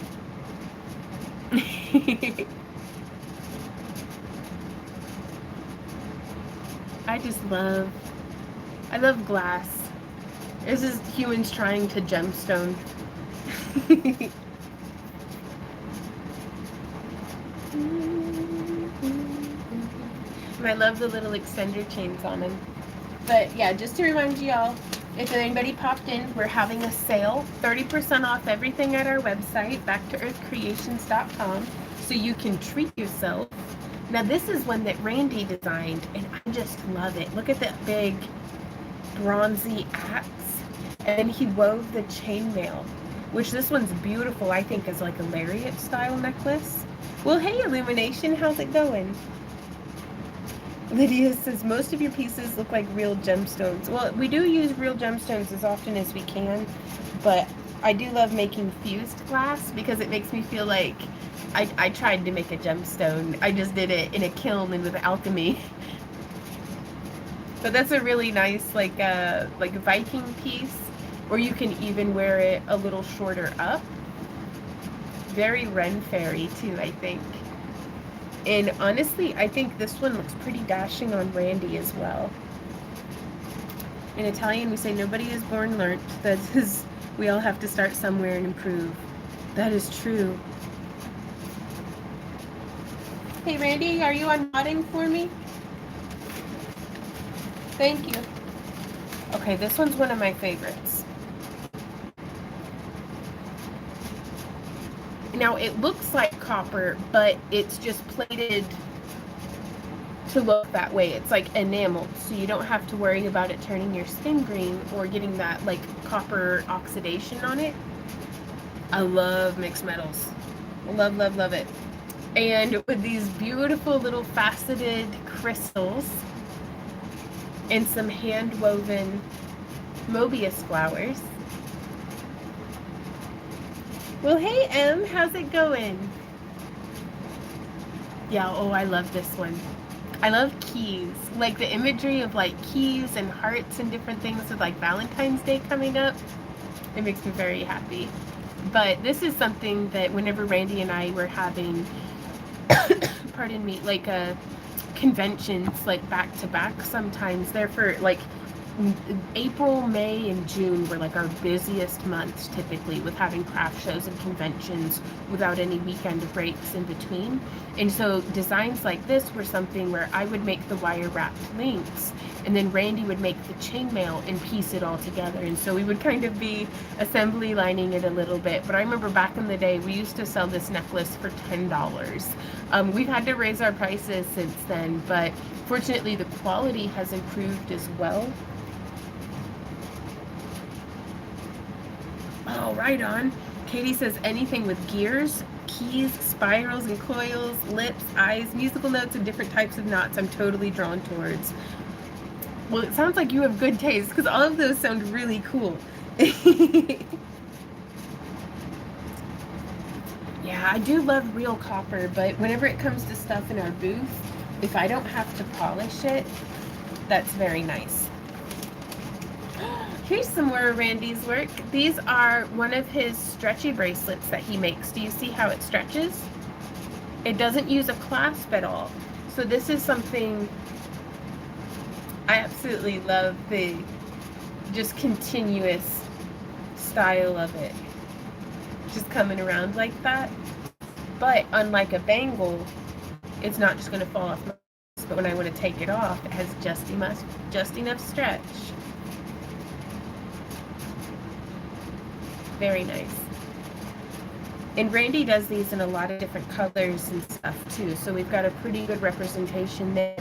I love glass. This is humans trying to gemstone. And I love the little extender chains on them. But yeah, just to remind you all, if anybody popped in, we're having a sale, 30% off everything at our website, backtoearthcreations.com, so you can treat yourself. Now this is one that Randy designed, and I just love it. Look at that big bronzy axe, and then he wove the chainmail, which this one's beautiful, I think, is like a lariat style necklace. Well, hey Illumination, how's it going? Lydia says, most of your pieces look like real gemstones. Well, we do use real gemstones as often as we can, but I do love making fused glass because it makes me feel like I tried to make a gemstone. I just did it in a kiln and with alchemy. But that's a really nice like Viking piece, or you can even wear it a little shorter up. Very Ren Fairy too, I think. And honestly, I think this one looks pretty dashing on Randy as well. In Italian, we say nobody is born learnt. That is, we all have to start somewhere and improve. That is true. Hey Randy, are you unmodding for me? Thank you. Okay, this one's one of my favorites. Now it looks like copper, but it's just plated to look that way. It's like enameled, so you don't have to worry about it turning your skin green or getting that like copper oxidation on it. I love mixed metals. Love, love, love it. And with these beautiful little faceted crystals and some hand woven Mobius flowers. Well, hey, Em, how's it going? Yeah, oh, I love this one. I love keys. Like the imagery of like keys and hearts and different things with like Valentine's Day coming up. It makes me very happy. But this is something that whenever Randy and I were having, pardon me, like conventions like back to back sometimes, they're for like April, May, and June were like our busiest months typically with having craft shows and conventions without any weekend breaks in between. And so designs like this were something where I would make the wire wrapped links and then Randy would make the chainmail and piece it all together. And so we would kind of be assembly lining it a little bit. But I remember back in the day, we used to sell this necklace for $10. We've had to raise our prices since then, but fortunately the quality has improved as well. Oh, right on. Katie says anything with gears, keys, spirals and coils, lips, eyes, musical notes, and different types of knots I'm totally drawn towards. Well, it sounds like you have good taste because all of those sound really cool. Yeah, I do love real copper, but whenever it comes to stuff in our booth, if I don't have to polish it, that's very nice. Here's some more of Randy's work. These are one of his stretchy bracelets that he makes. Do you see how it stretches? It doesn't use a clasp at all. So this is something I absolutely love, the just continuous style of it. Just coming around like that. But unlike a bangle, it's not just going to fall off my wrist, but when I want to take it off, it has just enough stretch. Very nice. And Randy does these in a lot of different colors and stuff too. So we've got a pretty good representation there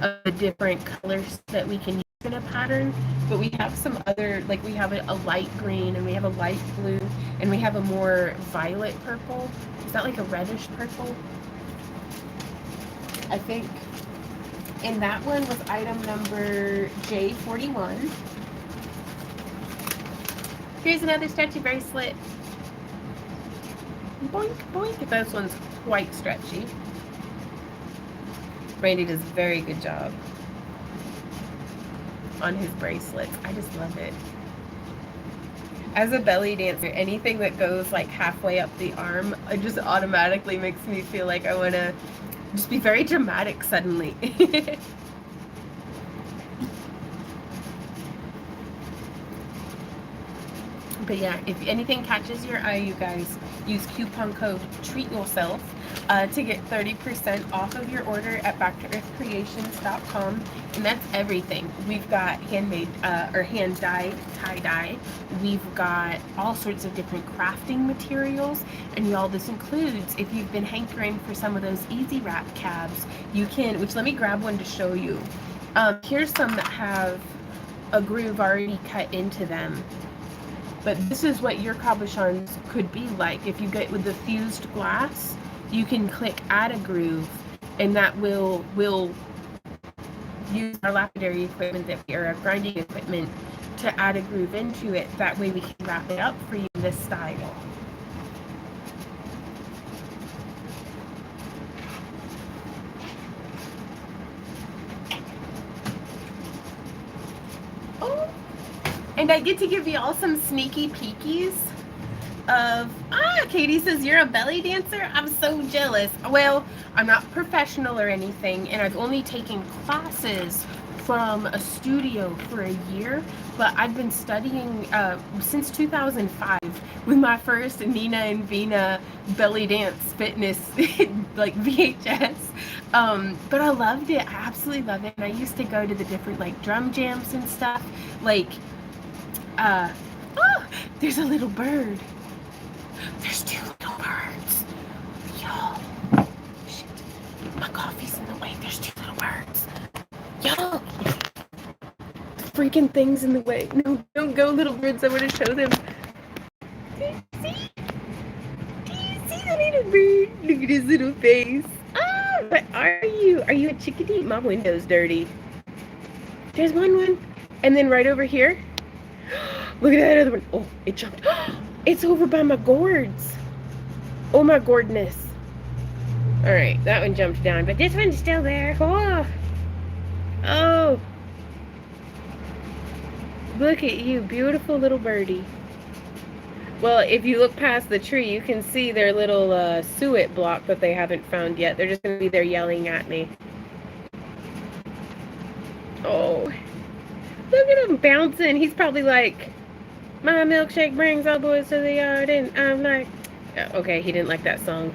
of the different colors that we can use in a pattern. But we have some other, like we have a light green and we have a light blue and we have a more violet purple. Is that like a reddish purple? I think. And that one was item number J41. Here's another stretchy bracelet. Boink, boink. This one's quite stretchy. Randy does a very good job on his bracelets. I just love it. As a belly dancer, anything that goes like halfway up the arm, it just automatically makes me feel like I want to just be very dramatic suddenly. But yeah, if anything catches your eye, you guys, use coupon code treatyoself to get 30% off of your order at backtoearthcreations.com. And that's everything. We've got handmade or hand dyed tie-dye. We've got all sorts of different crafting materials. And y'all, this includes, if you've been hankering for some of those easy wrap cabs, you can, which let me grab one to show you. Here's some that have a groove already cut into them. But this is what your cabochons could be like. If you get with the fused glass, you can click add a groove, and that will use our lapidary equipment or our grinding equipment to add a groove into it. That way we can wrap it up for you in this style. Oh, and I get to give you all some sneaky peekies of, Katie says you're a belly dancer? I'm so jealous. Well, I'm not professional or anything, and I've only taken classes from a studio for a year, but I've been studying since 2005 with my first Nina and Vina belly dance fitness like VHS. But I loved it. I absolutely love it. And I used to go to the different like drum jams and stuff. Like, there's a little bird. There's two little birds. Y'all. Shit. My coffee's in the way. There's two little birds. Y'all. The freaking thing's in the way. No, don't go, little birds. I want to show them. Do you see? Do you see the little bird? Look at his little face. What are you? Are you a chickadee? My window's dirty. There's one. And then right over here. Look at that other one. Oh, it jumped. It's over by my gourds. Oh my gourdness. All right, that one jumped down, but this one's still there. Oh, oh, look at you, beautiful little birdie. Well, if you look past the tree, you can see their little suet block that they haven't found yet. They're just going to be there yelling at me. Oh, look at him bouncing. He's probably like, my milkshake brings all boys to the yard, and I'm like, okay, he didn't like that song.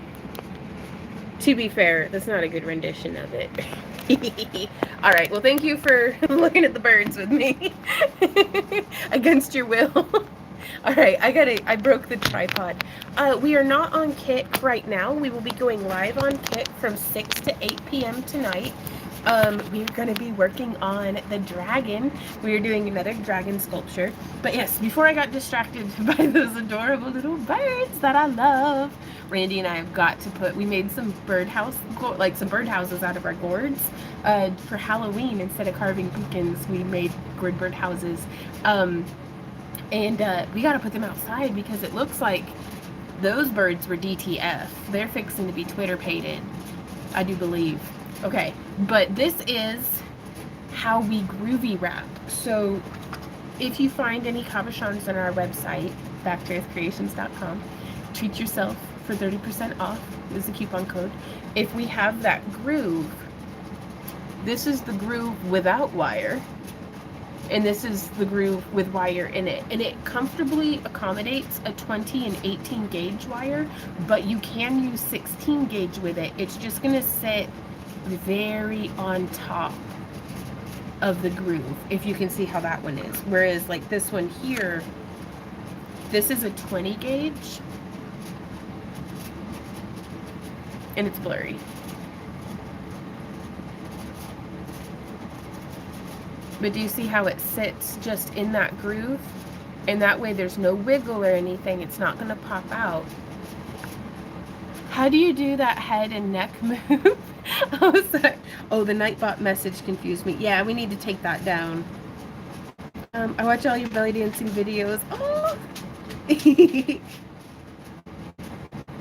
To be fair, that's not a good rendition of it. All right, well, thank you for looking at the birds with me. Against your will. All right, I broke the tripod. We are not on Kick right now. We will be going live on Kick from 6 to 8 p.m. tonight. We're going to be working on the dragon. We are doing another dragon sculpture. But yes, before I got distracted by those adorable little birds that I love, Randy and I have got to put, we made some some birdhouses out of our gourds for Halloween. Instead of carving pumpkins, we made gourd birdhouses. And we got to put them outside because it looks like those birds were DTF. They're fixing to be Twitter pated, I do believe. Okay, but this is how we groovy wrap. So if you find any cabochons on our website, backtoearthcreations.com, treat yourself for 30% off is the coupon code. If we have that groove, this is the groove without wire, and this is the groove with wire in it, and it comfortably accommodates a 20 and 18 gauge wire, but you can use 16 gauge with it. It's just going to sit very on top of the groove, if you can see how that one is. Whereas like this one here, this is a 20 gauge and it's blurry. But do you see how it sits just in that groove? And that way there's no wiggle or anything. It's not going to pop out. How do you do that head and neck move? I was like, oh, the Nightbot message confused me. Yeah, we need to take that down. I watch all your belly dancing videos. Oh!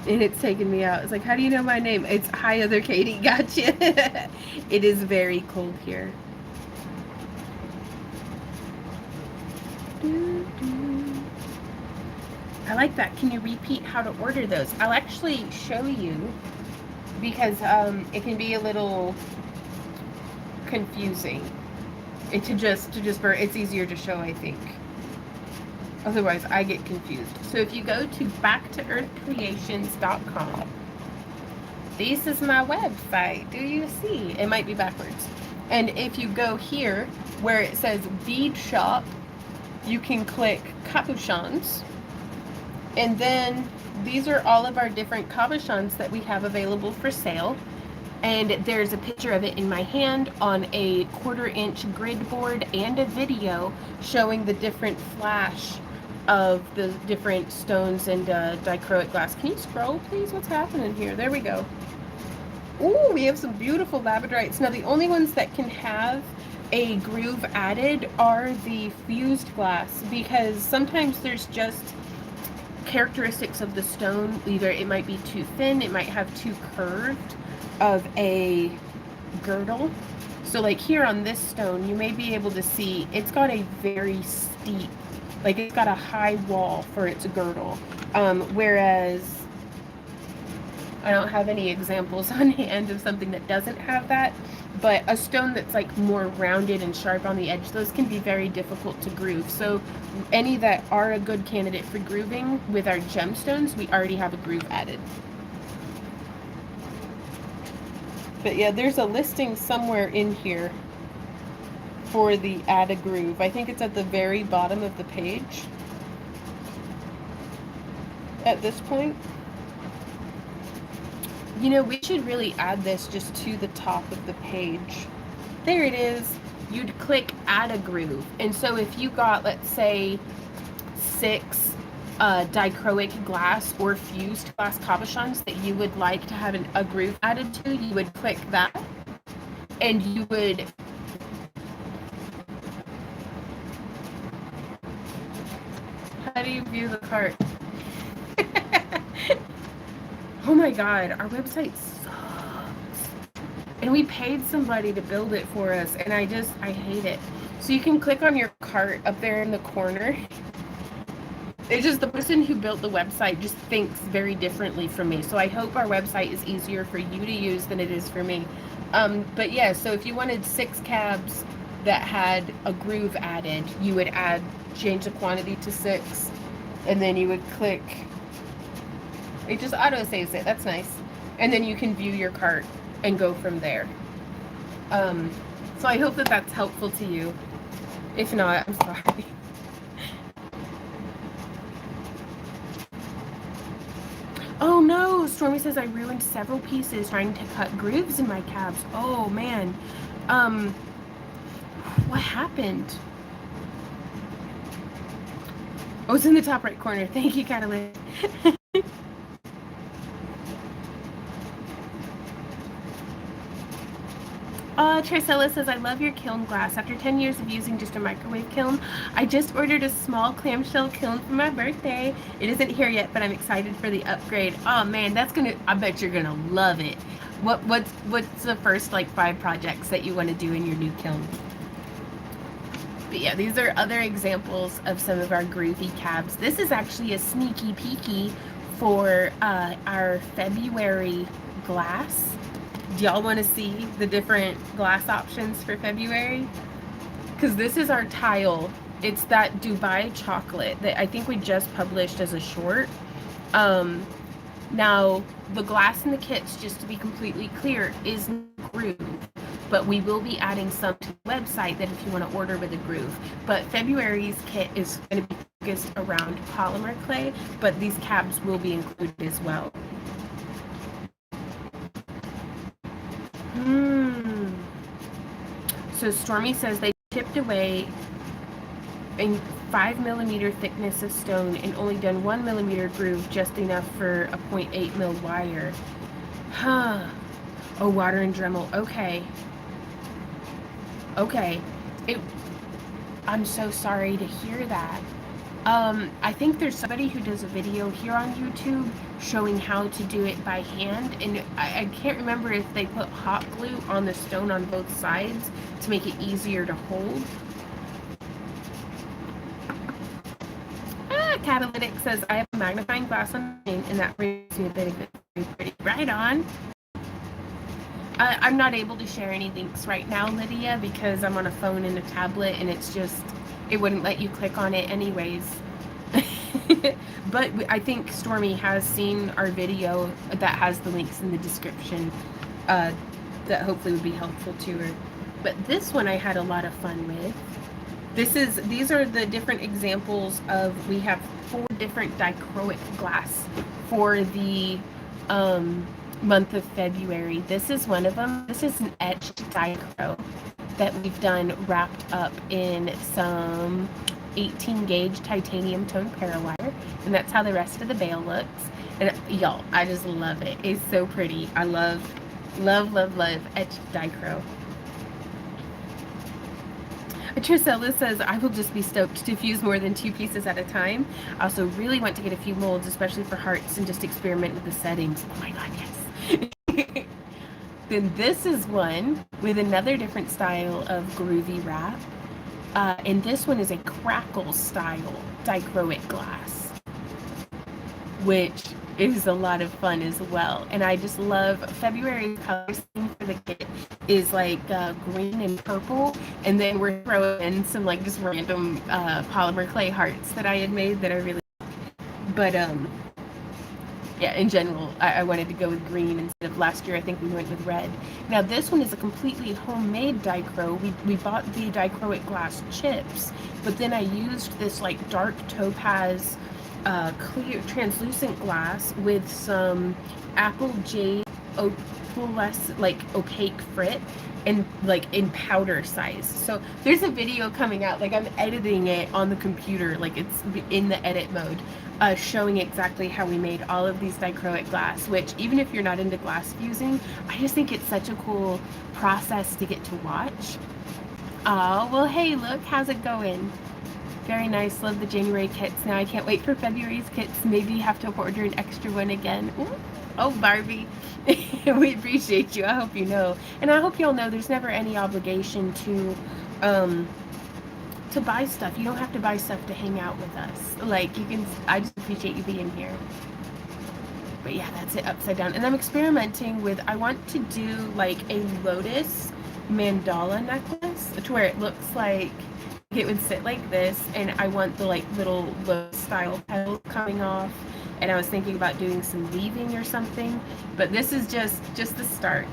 And it's taken me out. It's like, how do you know my name? It's Hi Other Katie. Gotcha. It is very cold here. I like that. Can you repeat how to order those? I'll actually show you because it can be a little confusing. It's easier to show, I think. Otherwise, I get confused. So if you go to backtoearthcreations.com, this is my website. Do you see? It might be backwards. And if you go here where it says bead shop, you can click cabochons. And then these are all of our different cabochons that we have available for sale. And there's a picture of it in my hand on a 1/4-inch grid board and a video showing the different flash of the different stones and dichroic glass. Can you scroll, please? What's happening here? There we go. Ooh, we have some beautiful labradorites. Now, the only ones that can have a groove added are the fused glass, because sometimes there's just characteristics of the stone. Either it might be too thin, it might have too curved of a girdle. So like here on this stone, you may be able to see it's got a very steep, like it's got a high wall for its girdle. Whereas I don't have any examples on hand of something that doesn't have that, but a stone that's like more rounded and sharp on the edge, those can be very difficult to groove. So any that are a good candidate for grooving with our gemstones, we already have a groove added. But yeah, there's a listing somewhere in here for the add a groove. I think it's at the very bottom of the page at this point. You know, we should really add this just to the top of the page. There it is. You'd click add a groove. And so if you got, let's say, 6 dichroic glass or fused glass cabochons that you would like to have a groove added to, you would click that, and you would how do you view the cart? Oh my god, our website And we paid somebody to build it for us, and I hate it. So you can click on your cart up there in the corner. It's just the person who built the website just thinks very differently from me. So I hope our website is easier for you to use than it is for me. But yeah, so if you wanted 6 cabs that had a groove added, you would change the quantity to 6, and then you would click. It just auto saves it. That's nice. And then you can view your cart and go from there. So I hope that that's helpful to you. If not, I'm sorry. Oh no, Stormy says I ruined several pieces trying to cut grooves in my cabs. Oh man. What happened? Oh, it's in the top right corner. Thank you, Catalyst. Tricella says, I love your kiln glass. After 10 years of using just a microwave kiln, I just ordered a small clamshell kiln for my birthday. It isn't here yet, but I'm excited for the upgrade. Oh man, I bet you're gonna love it. What's the first like 5 projects that you want to do in your new kiln? But yeah, these are other examples of some of our groovy cabs. This is actually a sneaky peeky for our February glass. Do y'all want to see the different glass options for February? Because this is our tile. It's that Dubai chocolate that I think we just published as a short. Now, the glass in the kits, just to be completely clear, is groove. But we will be adding some to the website that if you want to order with a groove. But February's kit is going to be focused around polymer clay, but these cabs will be included as well. So Stormy says they chipped away a 5mm thickness of stone and only done 1mm groove, just enough for a 0.8 mil wire. Huh. Oh, water and Dremel. Okay. Okay. I'm so sorry to hear that. I think there's somebody who does a video here on YouTube showing how to do it by hand, and I can't remember if they put hot glue on the stone on both sides to make it easier to hold. Catalytic says, I have a magnifying glass on my name, and that brings me a bit of it. Very pretty. Right on. I'm not able to share any links right now, Lydia, because I'm on a phone and a tablet, and it wouldn't let you click on it anyways. But I think Stormy has seen our video that has the links in the description that hopefully would be helpful to her. But this one I had a lot of fun with. These are the different examples of, we have 4 different dichroic glass for the month of February. This is one of them. This is an etched dichro that we've done wrapped up in some 18 gauge titanium tone parawire, and that's how the rest of the bale looks. And y'all, I just love it. It's so pretty. I love etched dichro. Tricella says, I will just be stoked to fuse more than 2 pieces at a time. I also really want to get a few molds, especially for hearts, and just experiment with the settings. Oh my god, yes. Then this is one with another different style of groovy wrap. And this one is a crackle style dichroic glass, which is a lot of fun as well. And I just love February's color scheme for the kit is like green and purple, and then we're throwing in some like just random polymer clay hearts that I had made that I really like. But yeah, in general, I wanted to go with green instead of last year. I think we went with red. Now this one is a completely homemade dichro. We bought the dichroic glass chips, but then I used this like dark topaz clear translucent glass with some apple jade opalescent, like opaque frit, and like in powder size. So there's a video coming out, like I'm editing it on the computer, like it's in the edit mode, showing exactly how we made all of these dichroic glass, which even if you're not into glass fusing, I just think it's such a cool process to get to watch. Oh, well, hey, look, how's it going? Very nice. Love the January kits. Now I can't wait for February's kits. Maybe have to order an extra one again. Ooh. Oh, Barbie, we appreciate you. I hope you know, and I hope y'all know there's never any obligation um, to buy stuff. You don't have to buy stuff to hang out with us. Like you can. I just appreciate you being here. But yeah, that's it upside down. And I'm experimenting with. I want to do like a lotus mandala necklace, to where it looks like it would sit like this, and I want the like little lotus style petals coming off. And I was thinking about doing some weaving or something, but this is just the start.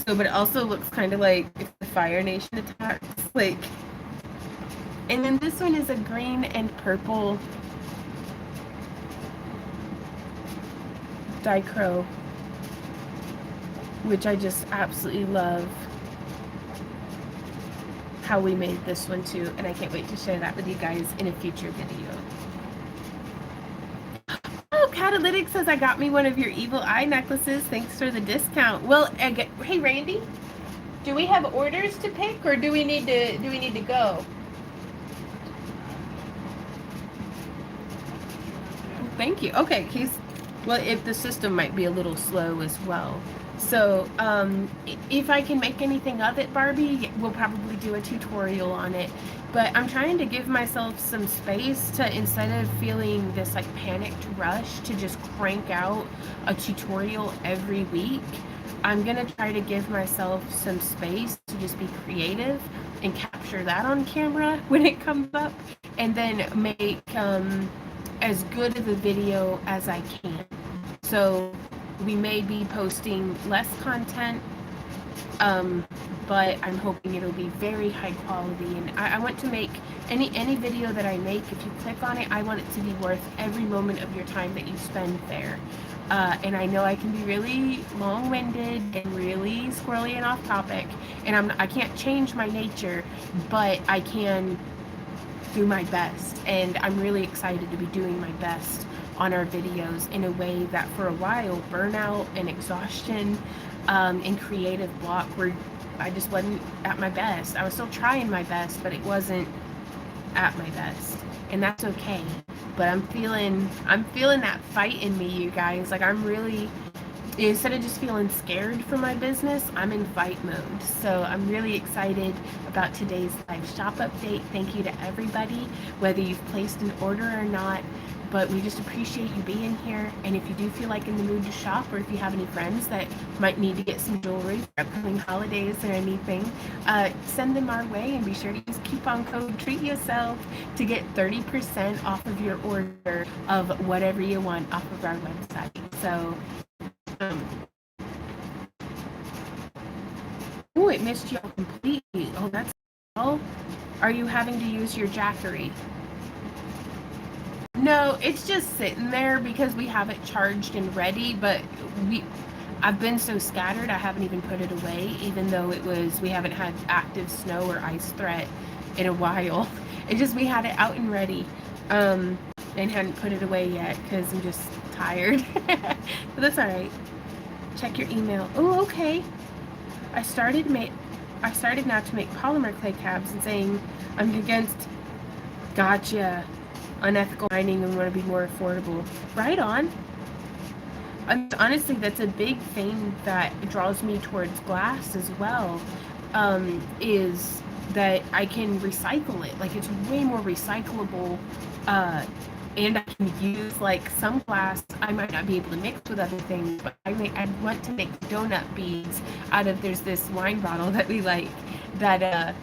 So, but it also looks kind of like if the Fire Nation attacks, like. And then this one is a green and purple dichro, which I just absolutely love how we made this one too, and I can't wait to share that with you guys in a future video. Oh, Catalytic says I got me one of your evil eye necklaces. Thanks for the discount. Well, hey Randy, do we have orders to pick, or do we need to go? Thank you. Okay, well, if the system might be a little slow as well. So, if I can make anything of it, Barbie, we'll probably do a tutorial on it. But I'm trying to give myself some space to, instead of feeling this like panicked rush to just crank out a tutorial every week, I'm gonna try to give myself some space to just be creative and capture that on camera when it comes up, and then make as good of a video as I can. So we may be posting less content, but I'm hoping it'll be very high quality. And I want to make any video that I make, if you click on it, I want it to be worth every moment of your time that you spend there. And I know I can be really long-winded and really squirrely and off topic, and I can't change my nature, but I can do my best. And I'm really excited to be doing my best on our videos in a way that for a while burnout and exhaustion and creative block where I just wasn't at my best. I was still trying my best, but it wasn't at my best, and that's okay. But I'm feeling that fight in me, you guys. Like I'm really, instead of just feeling scared for my business, I'm in fight mode. So I'm really excited about today's live shop update. Thank you to everybody, whether you've placed an order or not. But we just appreciate you being here. And if you do feel like in the mood to shop, or if you have any friends that might need to get some jewelry for upcoming holidays or anything, send them our way, and be sure to use coupon code treatyoself to get 30% off of your order of whatever you want off of our website. So oh, it missed you completely. Oh, that's all. Are you having to use your Jackery? No, it's just sitting there because we have it charged and ready, but I've been so scattered I haven't even put it away, even though we haven't had active snow or ice threat in a while. It just, we had it out and ready, and hadn't put it away yet because I'm just tired. But that's all right. Check your email. Oh, okay. I started now to make polymer clay cabs and saying I'm against, gotcha, unethical mining and want to be more affordable. Right on. Honestly, that's a big thing that draws me towards glass as well, is that I can recycle it. Like it's way more recyclable, and I can use like some glass I might not be able to mix with other things, but I want to make donut beads out of, there's this wine bottle that we like that a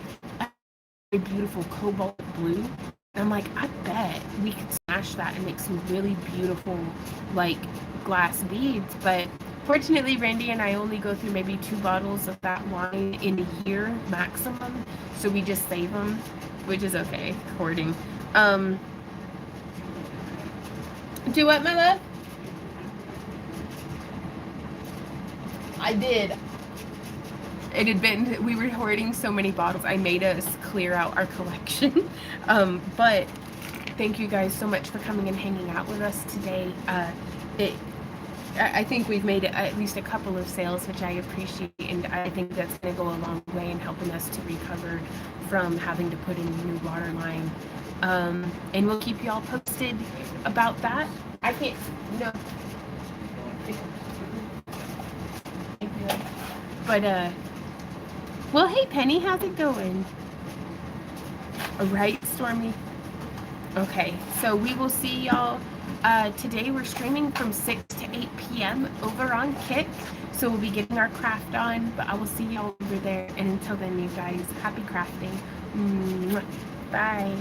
beautiful cobalt blue. And I'm like, I bet we could smash that and make some really beautiful like glass beads. But fortunately, Randy and I only go through maybe 2 bottles of that wine in a year maximum, so we just save them, which is okay. Hoarding. Do what, my love? I did. It had been, we were hoarding so many bottles, I made us clear out our collection. But thank you guys so much for coming and hanging out with us today. I think we've made at least a couple of sales, which I appreciate, and I think that's going to go a long way in helping us to recover from having to put in a new waterline. And we'll keep you all posted about that. I can't, no. But well, hey Penny, how's it going? All right, Stormy. Okay, so we will see y'all. Today we're streaming from 6 to 8 p.m. over on Kick. So we'll be getting our craft on, but I will see y'all over there. And until then, you guys, happy crafting. Bye.